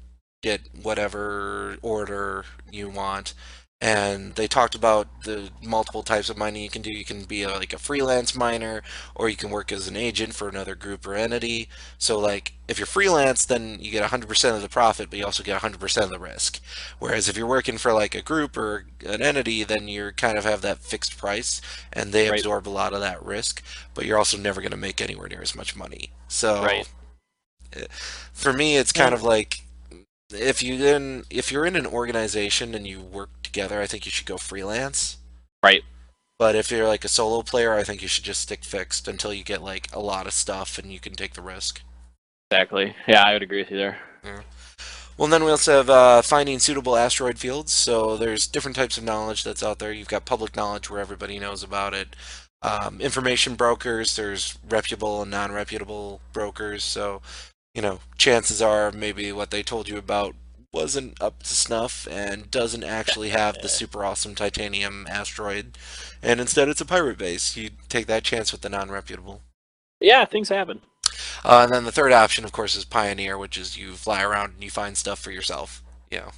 get whatever order you want. And they talked about the multiple types of mining you can do. You can be like a freelance miner, or you can work as an agent for another group or entity. So, like, if you're freelance, then you get 100% of the profit, but you also get 100% of the risk. Whereas if you're working for like a group or an entity, then you kind of have that fixed price, and they Right. absorb a lot of that risk, but you're also never going to make anywhere near as much money. So Right. for me, it's kind Yeah. of like if you're in an organization and you work together, I think you should go freelance. Right. But if you're like a solo player, I think you should just stick fixed until you get like a lot of stuff and you can take the risk. Exactly. Yeah, I would agree with you there. Yeah. Well, and then we also have finding suitable asteroid fields. So there's different types of knowledge that's out there. You've got public knowledge where everybody knows about it. Information brokers, there's reputable and non-reputable brokers. So chances are maybe what they told you about wasn't up to snuff and doesn't actually have the super awesome titanium asteroid, and instead it's a pirate base. You take that chance with the non-reputable. Yeah, things happen. And then the third option, of course, is Pioneer, which is you fly around and you find stuff for yourself. Yeah.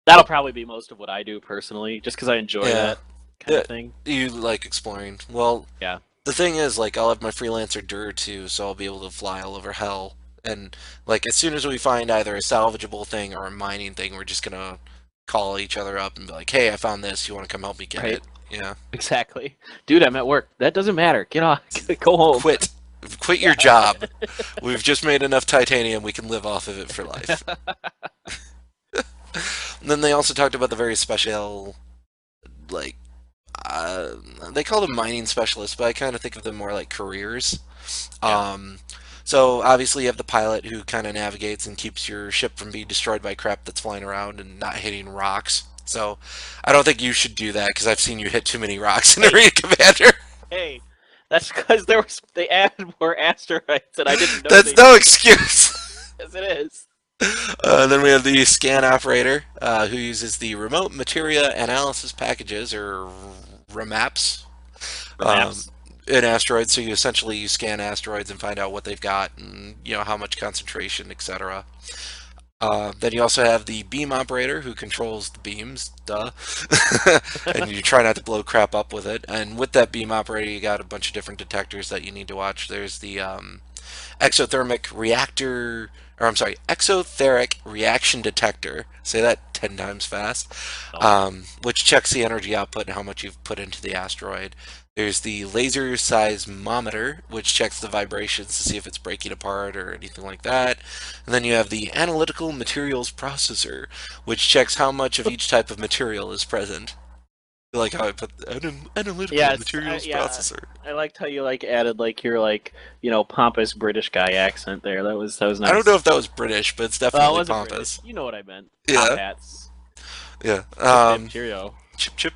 That'll probably be most of what I do personally, just because I enjoy Yeah. that kind Yeah. of thing. You like exploring. Well, Yeah. the thing is, like, I'll have my freelancer Dur too, so I'll be able to fly all over hell. And like, as soon as we find either a salvageable thing or a mining thing, we're just gonna call each other up and be like, "Hey, I found this. You want to come help me get Right. it?" Yeah. Exactly. Dude, I'm at work. That doesn't matter. Get off. Go home. Quit. Quit your Yeah. job. We've just made enough titanium. We can live off of it for life. And then they also talked about the very special, like, uh, they call them mining specialists, but I kind of think of them more like careers. Yeah. Um, so obviously you have the pilot who kind of navigates and keeps your ship from being destroyed by crap that's flying around and not hitting rocks. So I don't think you should do that because I've seen you hit too many rocks in Hey, Arena Commander. hey. That's because they added more asteroids and I didn't know That's they no did. excuse. Yes, it is. Then we have the scan operator who uses the remote materia analysis packages or RMAPs For um, maps. in asteroids. So you scan asteroids and find out what they've got and how much concentration, etc. Then you also have the beam operator who controls the beams, duh, and you try not to blow crap up with it. And with that beam operator, you got a bunch of different detectors that you need to watch. There's the exothermic reactor, or I'm sorry, exotheric reaction detector. Say that 10 times fast, Oh my. which checks the energy output and how much you've put into the asteroid. There's the laser seismometer, which checks the vibrations to see if it's breaking apart or anything like that. And then you have the analytical materials processor, which checks how much of each type of material is present. I like how I put the analytical Yes, materials yeah. processor. I liked how you like added like your like pompous British guy accent there. That was I don't know nice. if that was British, but it's Well, it definitely wasn't British. pompous. You know what I meant. Top Yeah, hats. yeah. Hip hip cheerio. Chip chip.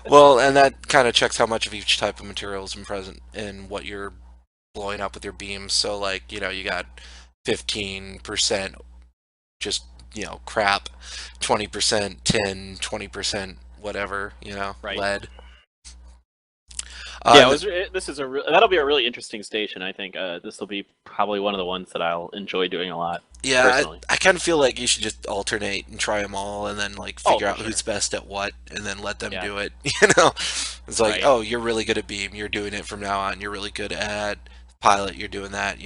Well, and that kind of checks how much of each type of material is present in what you're blowing up with your beams. So, like, you got 15% just, crap, 20% tin, 20% whatever, Right. lead. Yeah, And then, this is that'll be a really interesting station. I think this will be probably one of the ones that I'll enjoy doing a lot yeah, personally. I kind of feel like you should just alternate and try them all and then, like, Oh, figure for out who's sure. best at what and then let them Yeah. do it. You know? It's like, Right. oh, you're really good at beam, you're doing it from now on. You're really good at pilot, you're doing that,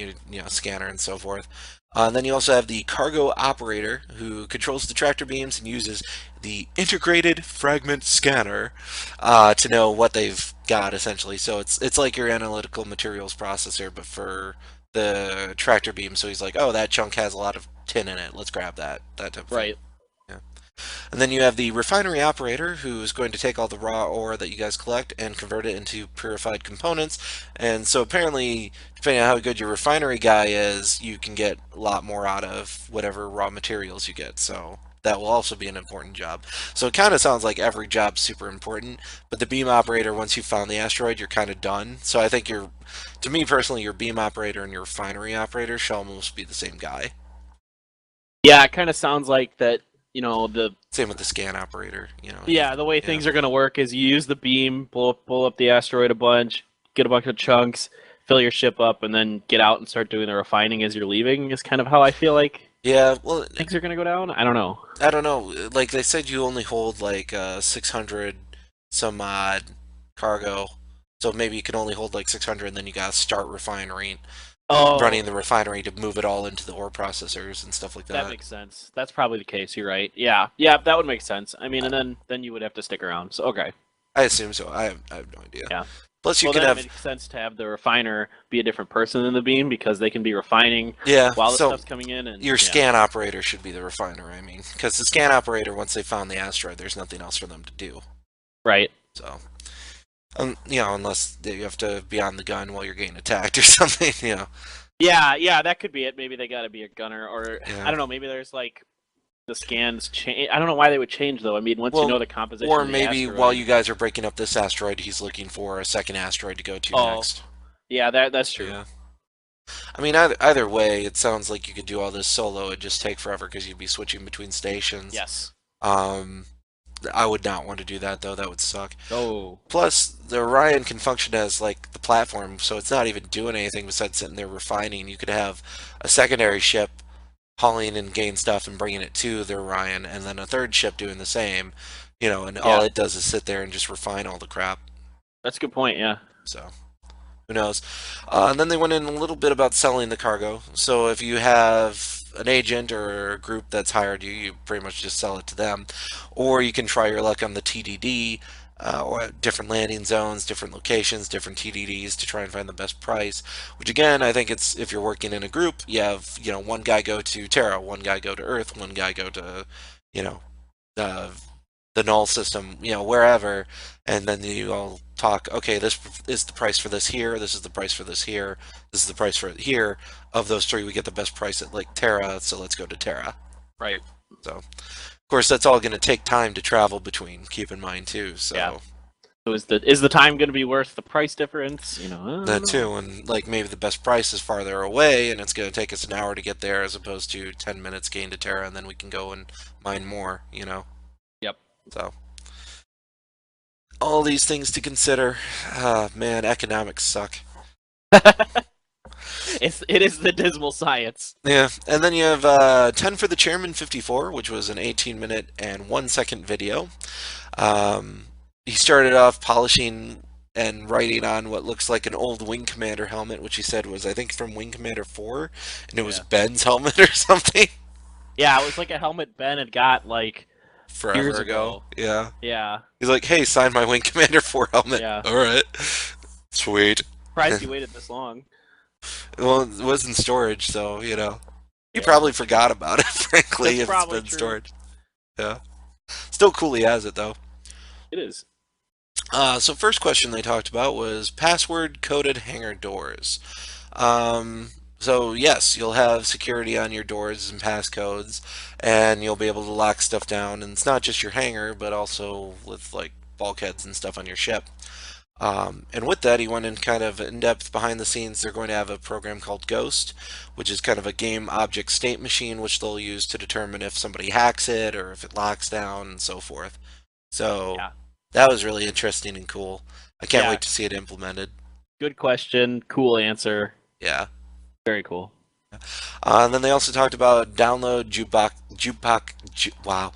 scanner and so forth. And then you also have the cargo operator who controls the tractor beams and uses the integrated fragment scanner to know what they've got essentially. So it's like your analytical materials processor, but for the tractor beam. So he's like, oh, that chunk has a lot of tin in it. Let's grab that type of thing. Right. Yeah. And then you have the refinery operator who's going to take all the raw ore that you guys collect and convert it into purified components. And so apparently, depending on how good your refinery guy is, you can get a lot more out of whatever raw materials you get. So that will also be an important job. So it kind of sounds like every job's super important, but the beam operator, once you've found the asteroid, you're kind of done. So I think to me personally, your beam operator and your refinery operator should almost be the same guy. Yeah, it kind of sounds like that. The Same with the scan operator, Yeah, the way yeah. things are going to work is you use the beam, pull up the asteroid a bunch, get a bunch of chunks, fill your ship up, and then get out and start doing the refining as you're leaving. Is kind of how I feel like Yeah, well, things are going to go down. I don't know. I don't know. Like they said, you only hold like 600 some odd cargo, so maybe you can only hold like 600, and then you gotta start running Oh, the refinery to move it all into the ore processors and stuff like that that. makes sense. That's probably the case. You're right. Yeah, yeah, that would make sense. I mean, and then you would have to stick around. So okay, I assume so. I have no idea. yeah. Plus, you Well, can then it have makes sense to have the refiner be a different person than the beam because they can be refining yeah. while the So stuff's coming in, and your yeah, scan operator should be the refiner. I mean, because the scan operator, once they found the asteroid, there's nothing else for them to do. right. So, unless you have to be on the gun while you're getting attacked or something. Yeah, yeah, that could be it. Maybe they got to be a gunner, or I Yeah. don't know. Maybe there's like the scans change. I don't know why they would change though. I mean, once you know Well, the composition or of the maybe while asteroid. you guys are breaking up this asteroid, he's looking for a second asteroid to go to Oh, next. yeah, that's true. Yeah. I mean, either way, it sounds like you could do all this solo. It'd just take forever because you'd be switching between stations. Yes. Um, I would not want to do that though. That would suck. Oh, Plus, the Orion can function as like the platform, so it's not even doing anything besides sitting there refining. You could have a secondary ship hauling and gain stuff and bringing it to the Orion, and then a third ship doing the same. And all yeah, it does is sit there and just refine all the crap. that's a good point. Yeah. So who knows? And then they went in a little bit about selling the cargo. So if you have an agent or a group that's hired you, you pretty much just sell it to them. Or you can try your luck on the TDD, or different landing zones, different locations, different TDDs to try and find the best price. Which again, I think it's if you're working in a group, you have one guy go to Terra, one guy go to Earth, one guy go to you know uh, the null system, wherever, and then you all talk, okay, this is the price for this here, this is the price for this here, this is the price for it here. Of those three, we get the best price at like Terra, so let's go to Terra. Right. So, of course, that's all going to take time to travel between, keep in mind too. Yeah. So, So is the time going to be worth the price difference? I that don't know. too, and like maybe the best price is farther away, and it's going to take us an hour to get there as opposed to 10 minutes gain to Terra, and then we can go and mine more. Yep. So, all these things to consider. Man, economics suck. It is the dismal science. Yeah, and then you have 10 for the Chairman 54, which was an 18-minute and 1 second video. He started off polishing and writing on what looks like an old Wing Commander helmet, which he said was, I think, from Wing Commander 4, and it was Yeah. Ben's helmet or something Yeah, it was like a helmet Ben had got like forever years ago. ago. Yeah. Yeah. He's like, hey, sign my Wing Commander 4 helmet. Yeah. All right. Sweet. Surprised you waited this long. Well, it was in storage, so, he Yeah. probably forgot about it, frankly, That's if it's probably been true. storage. Yeah. Still cool he has it, though. It is. So first question they talked about was password coded hangar doors. So yes, you'll have security on your doors and passcodes, and you'll be able to lock stuff down. And it's not just your hangar, but also with like bulkheads and stuff on your ship. And with that, he went in kind of in depth behind the scenes. They're going to have a program called Ghost, which is kind of a game object state machine, which they'll use to determine if somebody hacks it or if it locks down and so forth. So Yeah. that was really interesting and cool. I can't Yeah. wait to see it implemented. Good question. Cool answer. Yeah. Very cool. And then they also talked about download wow,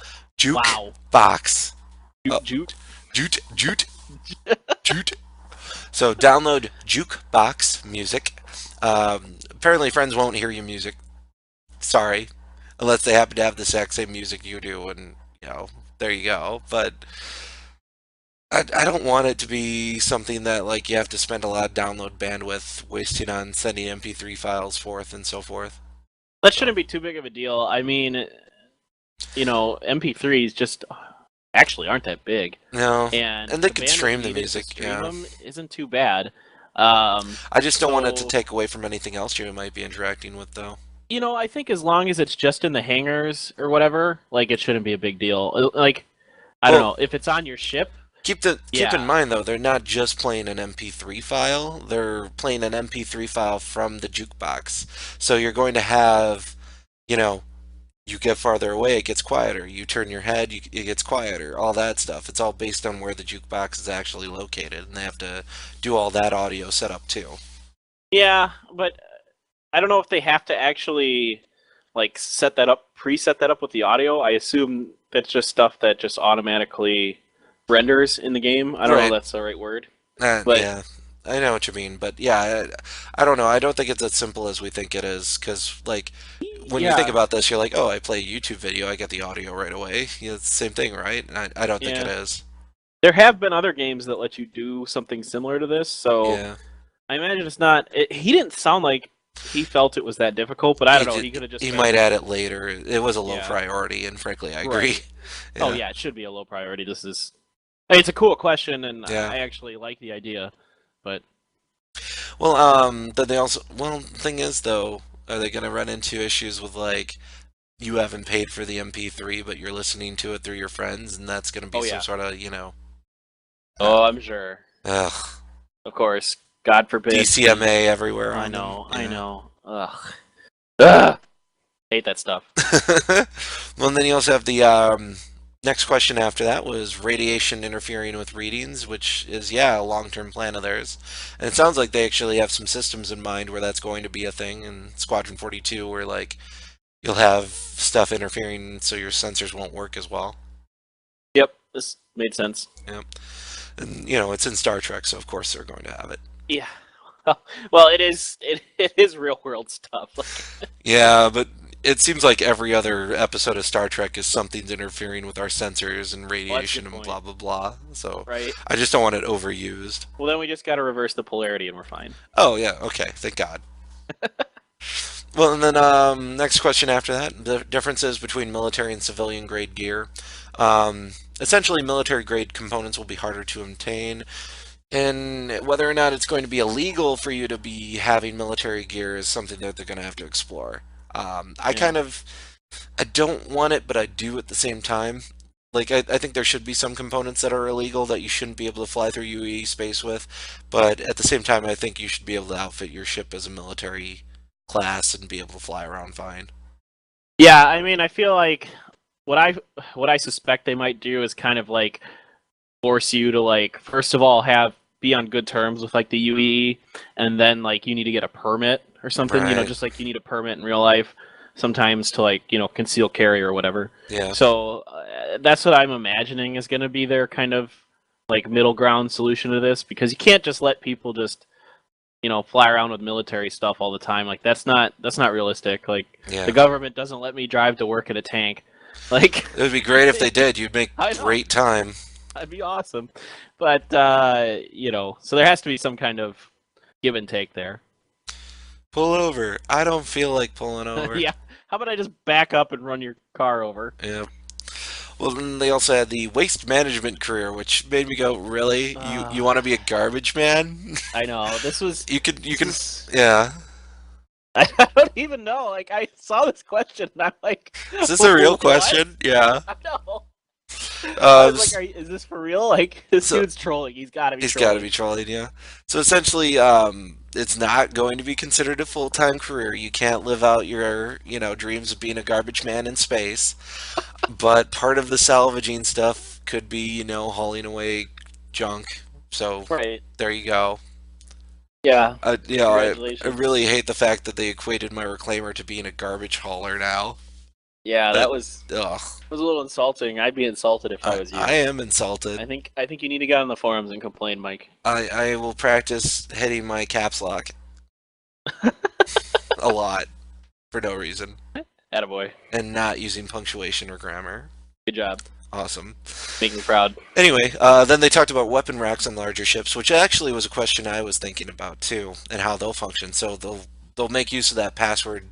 Wow. jukebox. Jute, jute. Jute. Jute. So download jukebox music. Apparently, friends won't hear your music. Sorry, unless they happen to have the exact same music you do, and there you go. But I don't want it to be something that like you have to spend a lot of download bandwidth wasting on sending MP3 files forth and so forth. That So shouldn't be too big of a deal. I mean, MP3s just actually aren't that big, no, and and they the could bandwidth stream the needed to music. stream Yeah, them isn't too bad. I just don't want it to So take away from anything else you might be interacting with, though. I think as long as it's just in the hangars or whatever, like it shouldn't be a big deal. Like I don't Well, know if it's on your ship. keep in Yeah, mind though, they're not just playing an MP3 file; they're playing an MP3 file from the jukebox. So you're going to have, you know, you get farther away, it gets quieter. You turn your head, it gets quieter. All that stuff. It's all based on where the jukebox is actually located, and they have to do all that audio setup too. yeah, but I don't know if they have to actually like preset that up with the audio. I assume that's just stuff that just automatically renders in the game. I don't know if Right. that's the right word, but Yeah, I know what you mean, but yeah, I don't know. I don't think it's as simple as we think it is, because like when you think yeah, about this, you're like, oh, I play a YouTube video, I get the audio right away. It's the same thing, right? And I don't think it yeah. is. There have been other games that let you do something similar to this, so Yeah, I imagine it's not. He didn't sound like he felt it was that difficult, but I don't know. He could have just he might been. add it later. It was a low Yeah. priority, and frankly, I agree. Right. Oh Yeah, yeah, it should be a low priority. This is. It's a cool question, and yeah. I actually like the idea, but Well, then they also, well, thing is though, are they going to run into issues with like you haven't paid for the MP3, but you're listening to it through your friends, and that's going to be oh some yeah. sort of, uh, Oh, I'm sure. ugh, Of course. God forbid. DCMA everywhere I on them. know. I Yeah. know. Ugh. Ugh. Hate that stuff. Well, and then you also have the next question after that was radiation interfering with readings, which is, yeah, a long-term plan of theirs. And it sounds like they actually have some systems in mind where that's going to be a thing in Squadron 42, where like you'll have stuff interfering so your sensors won't work as well. Yep. This made sense. Yeah. And it's in Star Trek, so of course they're going to have it. Yeah. Well, it is real world stuff. Like, Yeah, but it seems like every other episode of Star Trek is something's interfering with our sensors and well, that's a radiation good and point, blah blah blah. So right? I just don't want it overused. Well, then we just got to reverse the polarity and we're fine. Oh yeah, okay, thank God. Well, and then next question after that, the differences between military and civilian grade gear. Essentially, military grade components will be harder to obtain, and whether or not it's going to be illegal for you to be having military gear is something that they're going to have to explore. I Yeah. kind of I don't want it, but I do at the same time. Like I think there should be some components that are illegal that you shouldn't be able to fly through UE space with, but at the same time, I think you should be able to outfit your ship as a military class and be able to fly around fine. Yeah, I mean, I feel like what I what I suspect they might do is kind of like force you to like first of all have be on good terms with like the UE, and then like you need to get a permit or something. Right. Just like you need a permit in real life sometimes to like conceal carry or whatever. Yeah. So that's what I'm imagining is going to be their kind of like middle ground solution to this because you can't just let people just fly around with military stuff all the time. Like that's not realistic. Like the Yeah. government doesn't let me drive to work in a tank. Like It would be great if they did. You'd make I know great time. that'd be awesome, but so there has to be some kind of give and take there. Pull over. I don't feel like pulling over. Yeah. How about I just back up and run your car over? Yeah. Well, then they also had the waste management career, which made me go, "Really? You Uh, want to be a garbage man? I know this was You this can, is. yeah. I don't even know. Like I saw this question and I'm like, Is this a real what? question? Yeah. I know. I was like, S- is this for real? Like, this so dude's trolling. He's got to be he's got to trolling. be trolling, yeah. So essentially, it's not going to be considered a full-time career. You can't live out your, dreams of being a garbage man in space. But part of the salvaging stuff could be, hauling away junk. So Right. there you go. Yeah. I Congratulations. really hate the fact that they equated my reclaimer to being a garbage hauler now. Yeah, That, that was ugh, was a little insulting. I'd be insulted if I was I you. am insulted. I think you need to get on the forums and complain, Mike. I will practice hitting my caps lock a lot for no reason Attaboy. and not using punctuation or grammar. Good job. Awesome. Make me proud. Anyway, then they talked about weapon racks on larger ships, which actually was a question I was thinking about too, and how they'll function. So they'll make use of that password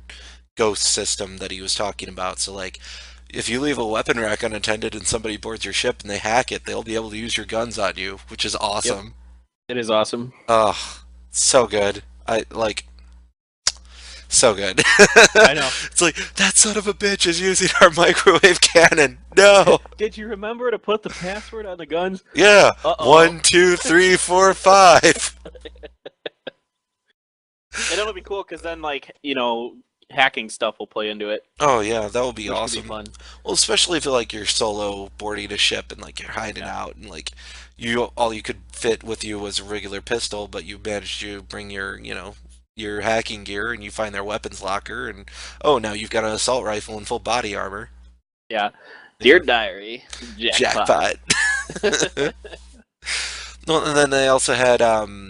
ghost system that he was talking about. So like, if you leave a weapon rack unattended and somebody boards your ship and they hack it, they'll be able to use your guns on you, which is Yep. awesome. It is awesome. Oh, so good. I like so good. I know. It's like that son of a bitch is using our microwave cannon. No. Did you remember to put the password on the guns? Yeah. Uh-oh. 1, 2, 3, 4, 5. And it'll be cool because then, like, hacking stuff will play into it, Oh yeah, that would be which could be awesome. fun. Well, especially if like you're solo boarding a ship and like you're hiding Yeah. out and like you all you could fit with you was a regular pistol, but you managed to bring your your hacking gear and you find their weapons locker and oh now you've got an assault rifle and full body armor. Yeah. Dear Yeah, Diary, jackpot. jackpot. Well, and then they also had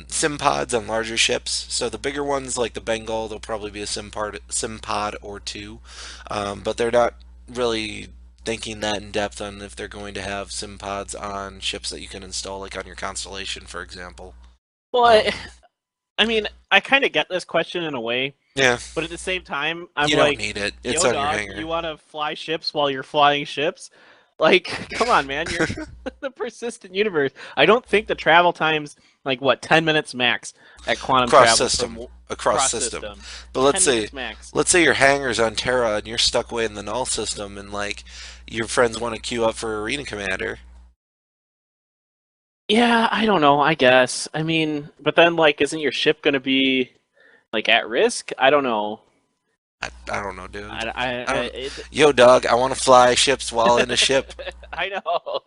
sim pods on larger ships. So the bigger ones, like the Bengal, there'll probably be a sim pod or two, but they're not really thinking that in depth on if they're going to have sim pods on ships that you can install, like on your Constellation, for example. Well, Um, I mean, I kind of get this question in a way, yeah, but at the same time, I'm you don't like, need it. It's yo, on your dog, hanger. you want to fly ships while you're flying ships? Like, come on, man, you're the persistent universe. I don't think the travel time's like what 10 minutes max at quantum Cross travel system, from across cross system. system. But 10 minutes max. let's say your hangar's on Terra and you're stuck away in the null system, and like your friends want to queue up for Arena Commander. Yeah, I don't know. I guess. I mean, but then like, isn't your ship gonna be like at risk? I don't know. I don't know, dude. I don't. It, Yo, dog, I want to fly ships while in a ship. I know.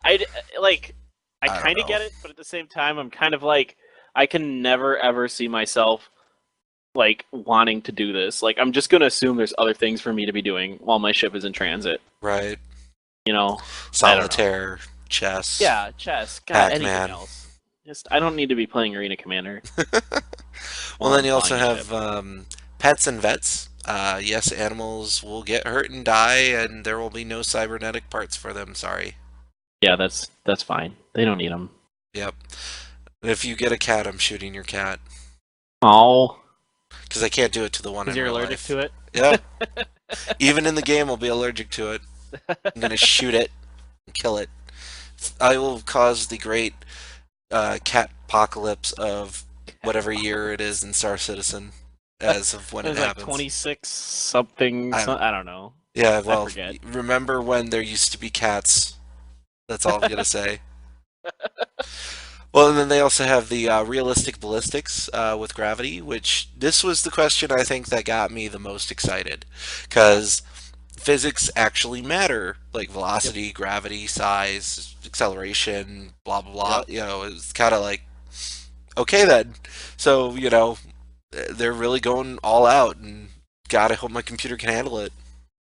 I like. I I don't kind of know. get it, but at the same time, I'm kind of like, I can never ever see myself like wanting to do this. Like, I'm just gonna assume there's other things for me to be doing while my ship is in transit. Right. You know, I don't know. Solitaire. chess, Yeah, chess. God, anything Pac-Man. else. Just I don't need to be playing Arena Commander Well, while then I'm you also flying a ship. have pets and vets. Yes, animals will get hurt and die, and there will be no cybernetic parts for them. Sorry. Yeah, that's fine. They don't need them. Yep. If you get a cat, I'm shooting your cat Oh, because I can't do it to the one because in you're real allergic life. to it. Yep. Even in the game, I'll be allergic to it. I'm gonna shoot it and kill it. I will cause the great cat apocalypse of whatever year it is in Star Citizen, as of when It it was like happens. 26 something. I I don't know. Yeah, I well, forget. remember when there used to be cats? That's all I'm gonna say. Well, and then they also have the realistic ballistics with gravity, which this was the question I think that got me the most excited, Yeah. because physics actually matter, like Yep. velocity, gravity, size, acceleration, blah blah blah. Yep. It's kind of like okay then. So they're really going all out, and God, I hope my computer can handle it.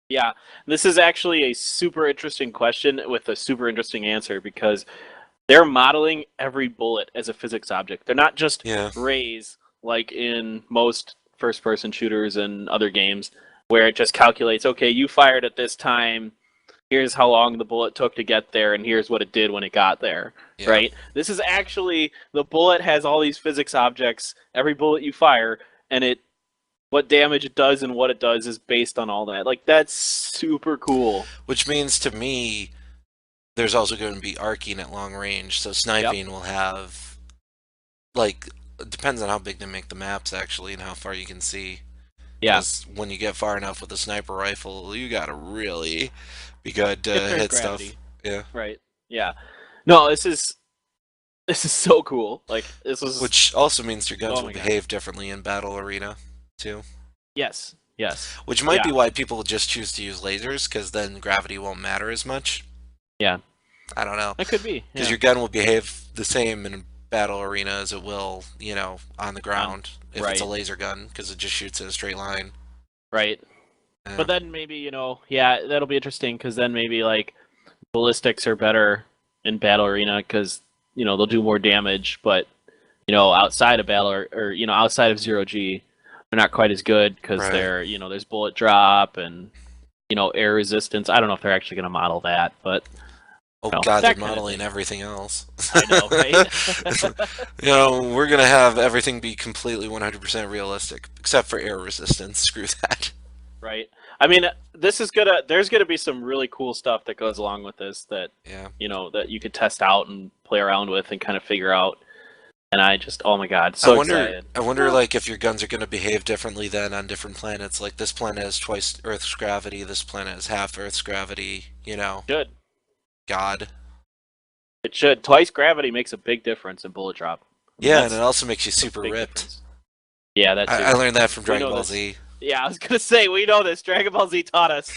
Yeah. This is actually a super interesting question with a super interesting answer because they're modeling every bullet as a physics object. They're not just Yeah, rays like in most first person shooters and other games where it just calculates, okay, you fired at this time, here's how long the bullet took to get there, and here's what it did when it got there, yeah. right? This is actually the bullet has all these physics objects, every bullet you fire, and it what damage it does and what it does is based on all that. Like that's super cool. Which means to me, there's also going to be arcing at long range, so Yep. sniping will have like it depends on how big they make the maps actually and how far you can see. Yeah. Because when you get far enough with a sniper rifle, you gotta really be good If to there's hit stuff. gravity. Yeah. Right. Yeah. No, this is so cool. Like this was Which also means your guns oh will my god. behave differently in battle arena too. Yes. Yes. Which might be Yeah. why people just choose to use lasers, because then gravity won't matter as much. Yeah. I don't know. That could be. Because Yeah. your gun will behave the same in a battle arena as it will, on the On ground if it's a right. laser gun, because it just shoots in a straight line. Right. But Yeah. then maybe, yeah, that'll be interesting because then maybe like ballistics are better in battle arena because, they'll do more damage, but, outside of battle or outside of zero G, they're not quite as good because Right. there's bullet drop and, air resistance. I don't know if they're actually going to model that, but, Oh God, they're that kind of modeling thing. everything else. I know, right? We're gonna have everything be completely 100% realistic, except for air resistance. Screw that. Right. I mean, there's gonna be some really cool stuff that goes along with this that, Yeah. that you could test out and play around with and kind of figure out. And I just, oh my god, I so wonder. excited. I wonder, like, if your guns are gonna behave differently then on different planets. Like, this planet has twice Earth's gravity. This planet has half Earth's gravity. Should. God. It should. Twice gravity makes a big difference in bullet drop. I mean, Yeah, and it that's also makes you a super big ripped. difference. Yeah, that I too. learned that from We Dragon know Ball this. Z. Yeah, I was gonna say we know this. Dragon Ball Z taught us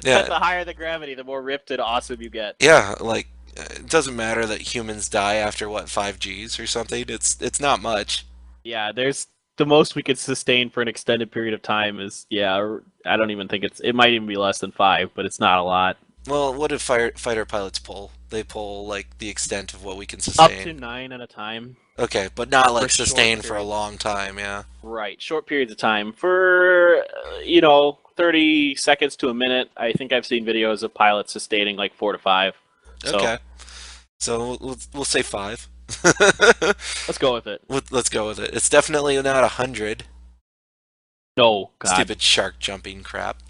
that Yeah, the higher the gravity, the more ripped and awesome you get. yeah. Like, it doesn't matter that humans die after what 5 Gs or something. It's not much. Yeah, there's the most we could sustain for an extended period of time is I don't even think it might even be less than 5, but it's not a lot. Well, what do fighter pilots pull? They pull like the extent of what we can Up to sustain. 9 at a time Okay, but not for like short sustain for a periods. long time. Yeah. Right, short periods of time for 30 seconds to a minute. I think I've seen videos of pilots sustaining like 4 to 5. So, Okay. So we'll say five. let's go with it. Let's go with it. It's definitely not 100. No, god. Stupid shark jumping crap.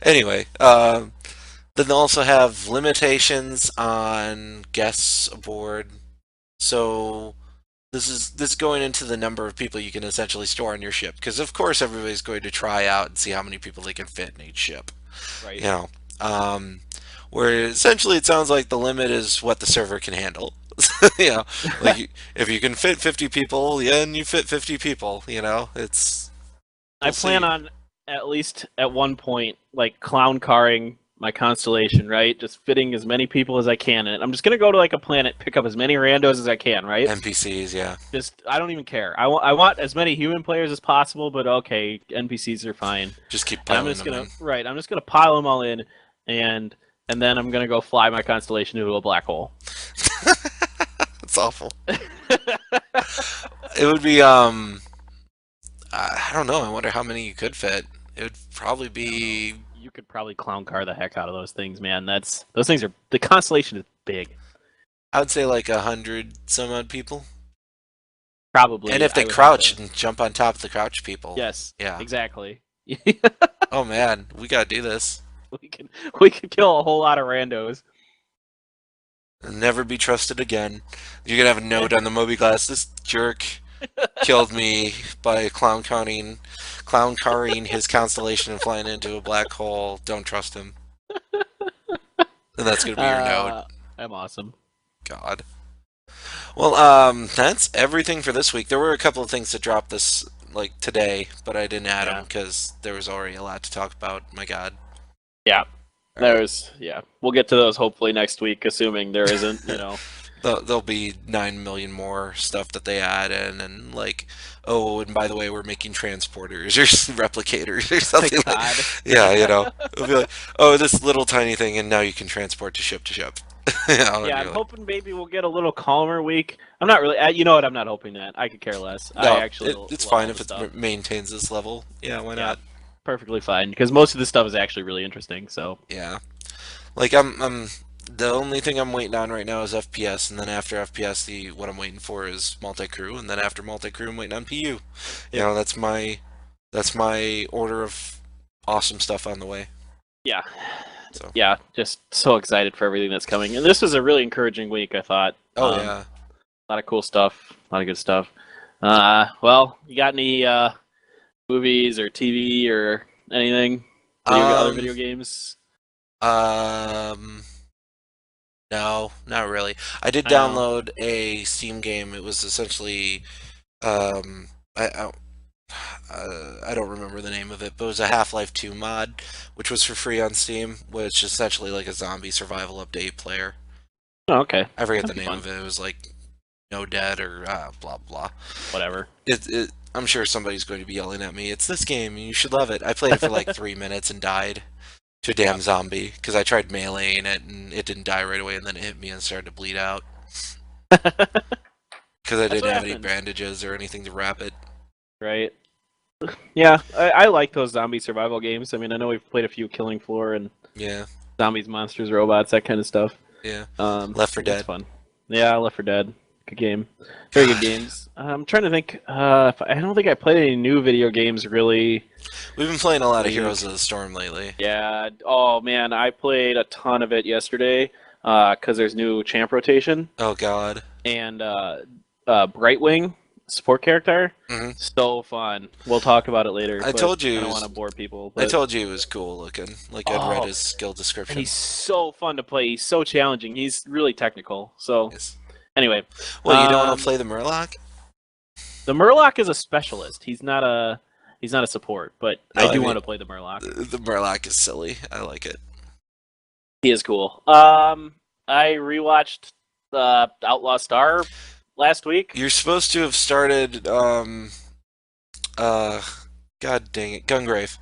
Anyway, then they also have limitations on guests aboard. So this is going into the number of people you can essentially store on your ship, because of course everybody's going to try out and see how many people they can fit in each ship. You Right. know, um, where essentially it sounds like the limit is what the server can handle. you know, if you can fit 50 people, yeah, and you fit 50 people. It's I we'll plan see. on at least at one point like clown carring my constellation, right? Just fitting as many people as I can in it. I'm just gonna go to like a planet, pick up as many randos as I can, right? NPCs, yeah, Just I don't even care. I want as many human players as possible, but okay, NPCs are fine. just keep And I'm piling just them gonna in. right. I'm just gonna pile them all in, and and then I'm gonna go fly my constellation into a black hole. It's awful. It would be I don't know. I wonder how many you could fit. It would probably I don't know. be. You could probably clown car the heck out of those things, man. Those things are the constellation is big. I would say like 100 some odd people. And Probably, if they I would have crouch to. and jump on top of the crouch people, Yes, yeah. exactly. Oh man, we gotta do this. we can we can kill a whole lot of randos. Never be trusted again. You're gonna have a note on the Moby Glass. This jerk killed me by clown carring his constellation and flying into a black hole. Don't trust him. And that's gonna be your note. I'm awesome. God. Well, that's everything for this week. There were a couple of things that dropped this like today, but I didn't add them Yeah, because there was already a lot to talk about. My God. yeah. All right. We'll get to those hopefully next week, assuming there isn't, There'll be 9 million more stuff that they add in, and like, oh, and by the way, we're making transporters or replicators or something Thank like. God. Yeah, it'll be like, oh, this little tiny thing, and now you can transport to ship to ship. And Yeah, you're I'm like, hoping maybe we'll get a little calmer week. I'm not really, you know what? I'm not hoping that. I could care less. I no, actually it's love fine all if the it stuff. maintains this level. Yeah, why Yeah, not? perfectly fine because most of the stuff is actually really interesting. So Yeah. Like I'm the only thing I'm waiting on right now is FPS, and then after FPS, the what I'm waiting for is multi-crew, and then after multi-crew, I'm waiting on PU. yep. That's my order of awesome stuff on the way. Yeah, So, yeah, just so excited for everything that's coming. And this was a really encouraging week. I thought. oh yeah. A lot of cool stuff. A lot of good stuff. Well, you got any movies or TV or anything? Other Um, video games? um, no, not really. I did I know. download a Steam game. It was essentially, um, I don't remember the name of it, but it was a Half-Life 2 mod, which was for free on Steam, which is essentially like a zombie survival update player. Oh, okay, I forget the that'd be name fun. of it. It was like No Dead or blah blah. Whatever. I'm sure somebody's going to be yelling at me. It's this game. You should love it. I played it for like 3 minutes and died to a Yeah. damn zombie because I tried meleeing it and it didn't die right away, and then it hit me and started to bleed out because I That's didn't what have any happens, bandages or anything to wrap it. right? Yeah, I like those zombie survival games. I mean, I know we've played a few Killing Floor and Yeah, zombies, monsters, robots, that kind of stuff. yeah. Left for That's Dead. fun. Yeah, Left 4 Dead, good game. Very good God, games. I'm trying to think. I don't think I played any new video games really. we've been playing a lot of Heroes Week. of the Storm lately. Yeah. Oh man, I played a ton of it yesterday. Because there's new champ rotation Oh God. and Brightwing support character. hmm So fun. We'll talk about it later, I but told you I it don't want to was. bore people. I But told you it was cool looking. Like I'd read oh, his skill and description. he's so fun to play. He's so challenging. He's really technical. So Yes. anyway, Well, you don't want to um, play the Murloc? the Murloc is a specialist. He's not a support, but I No, I do mean want to play the Murloc. the Murloc is silly. I like it. He is cool. I rewatched Outlaw Star last week. You're supposed to have started. Uh, God dang it, Gungrave.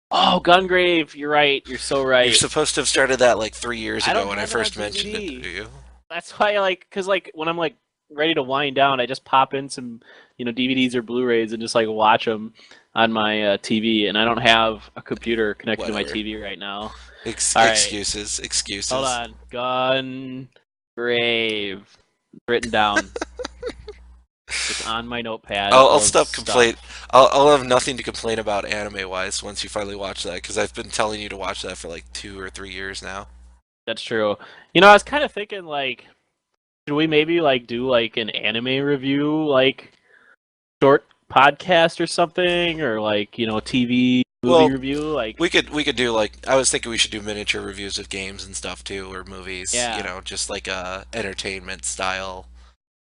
Oh, Gungrave! You're right. You're so You're right. supposed to have started that like 3 years I ago don't when I have it on first mentioned it to DVD. you. That's why I cause when I'm ready to wind down, I just pop in some DVDs or Blu-rays and just watch them on my TV. And I don't have a computer connected to my Whatever. TV right now. All right, Excuses. hold Excuses. on. Gungrave written down. It's on my notepad I'll of stop stuff. complain. I'll have nothing to complain about anime wise once you finally watch that because I've been telling you to watch that for like 2 or 3 years now. That's true. I was kind of thinking should we maybe do an anime review short podcast or something or TV movie Well, review we could do like I was thinking we should do miniature reviews of games and stuff too or movies. yeah. Just like a entertainment style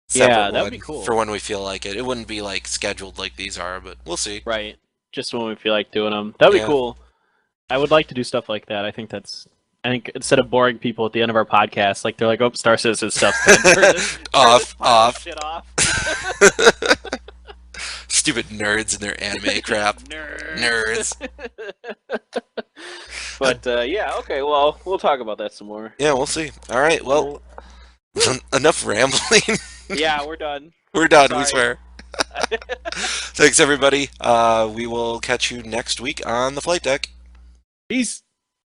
separate Yeah, that would be one for cool. when we feel like it. It wouldn't be like scheduled like these are, but we'll see. Right. Just when we feel like doing them. That'd be Yeah. cool. I would like to do stuff like that. I think instead of boring people at the end of our podcast, they're like, "Oh, Star Citizen stuff. Turn this Off, pile of off. shit off." Stupid nerds and their anime crap. Nerds. Nerds. But yeah, okay. Well, we'll talk about that some more. Yeah, we'll see. All right. All Well, right. Whew. enough rambling. Yeah, we're done. We're done. We Sorry. swear. Thanks, everybody. We will catch you next week on the flight deck. Peace.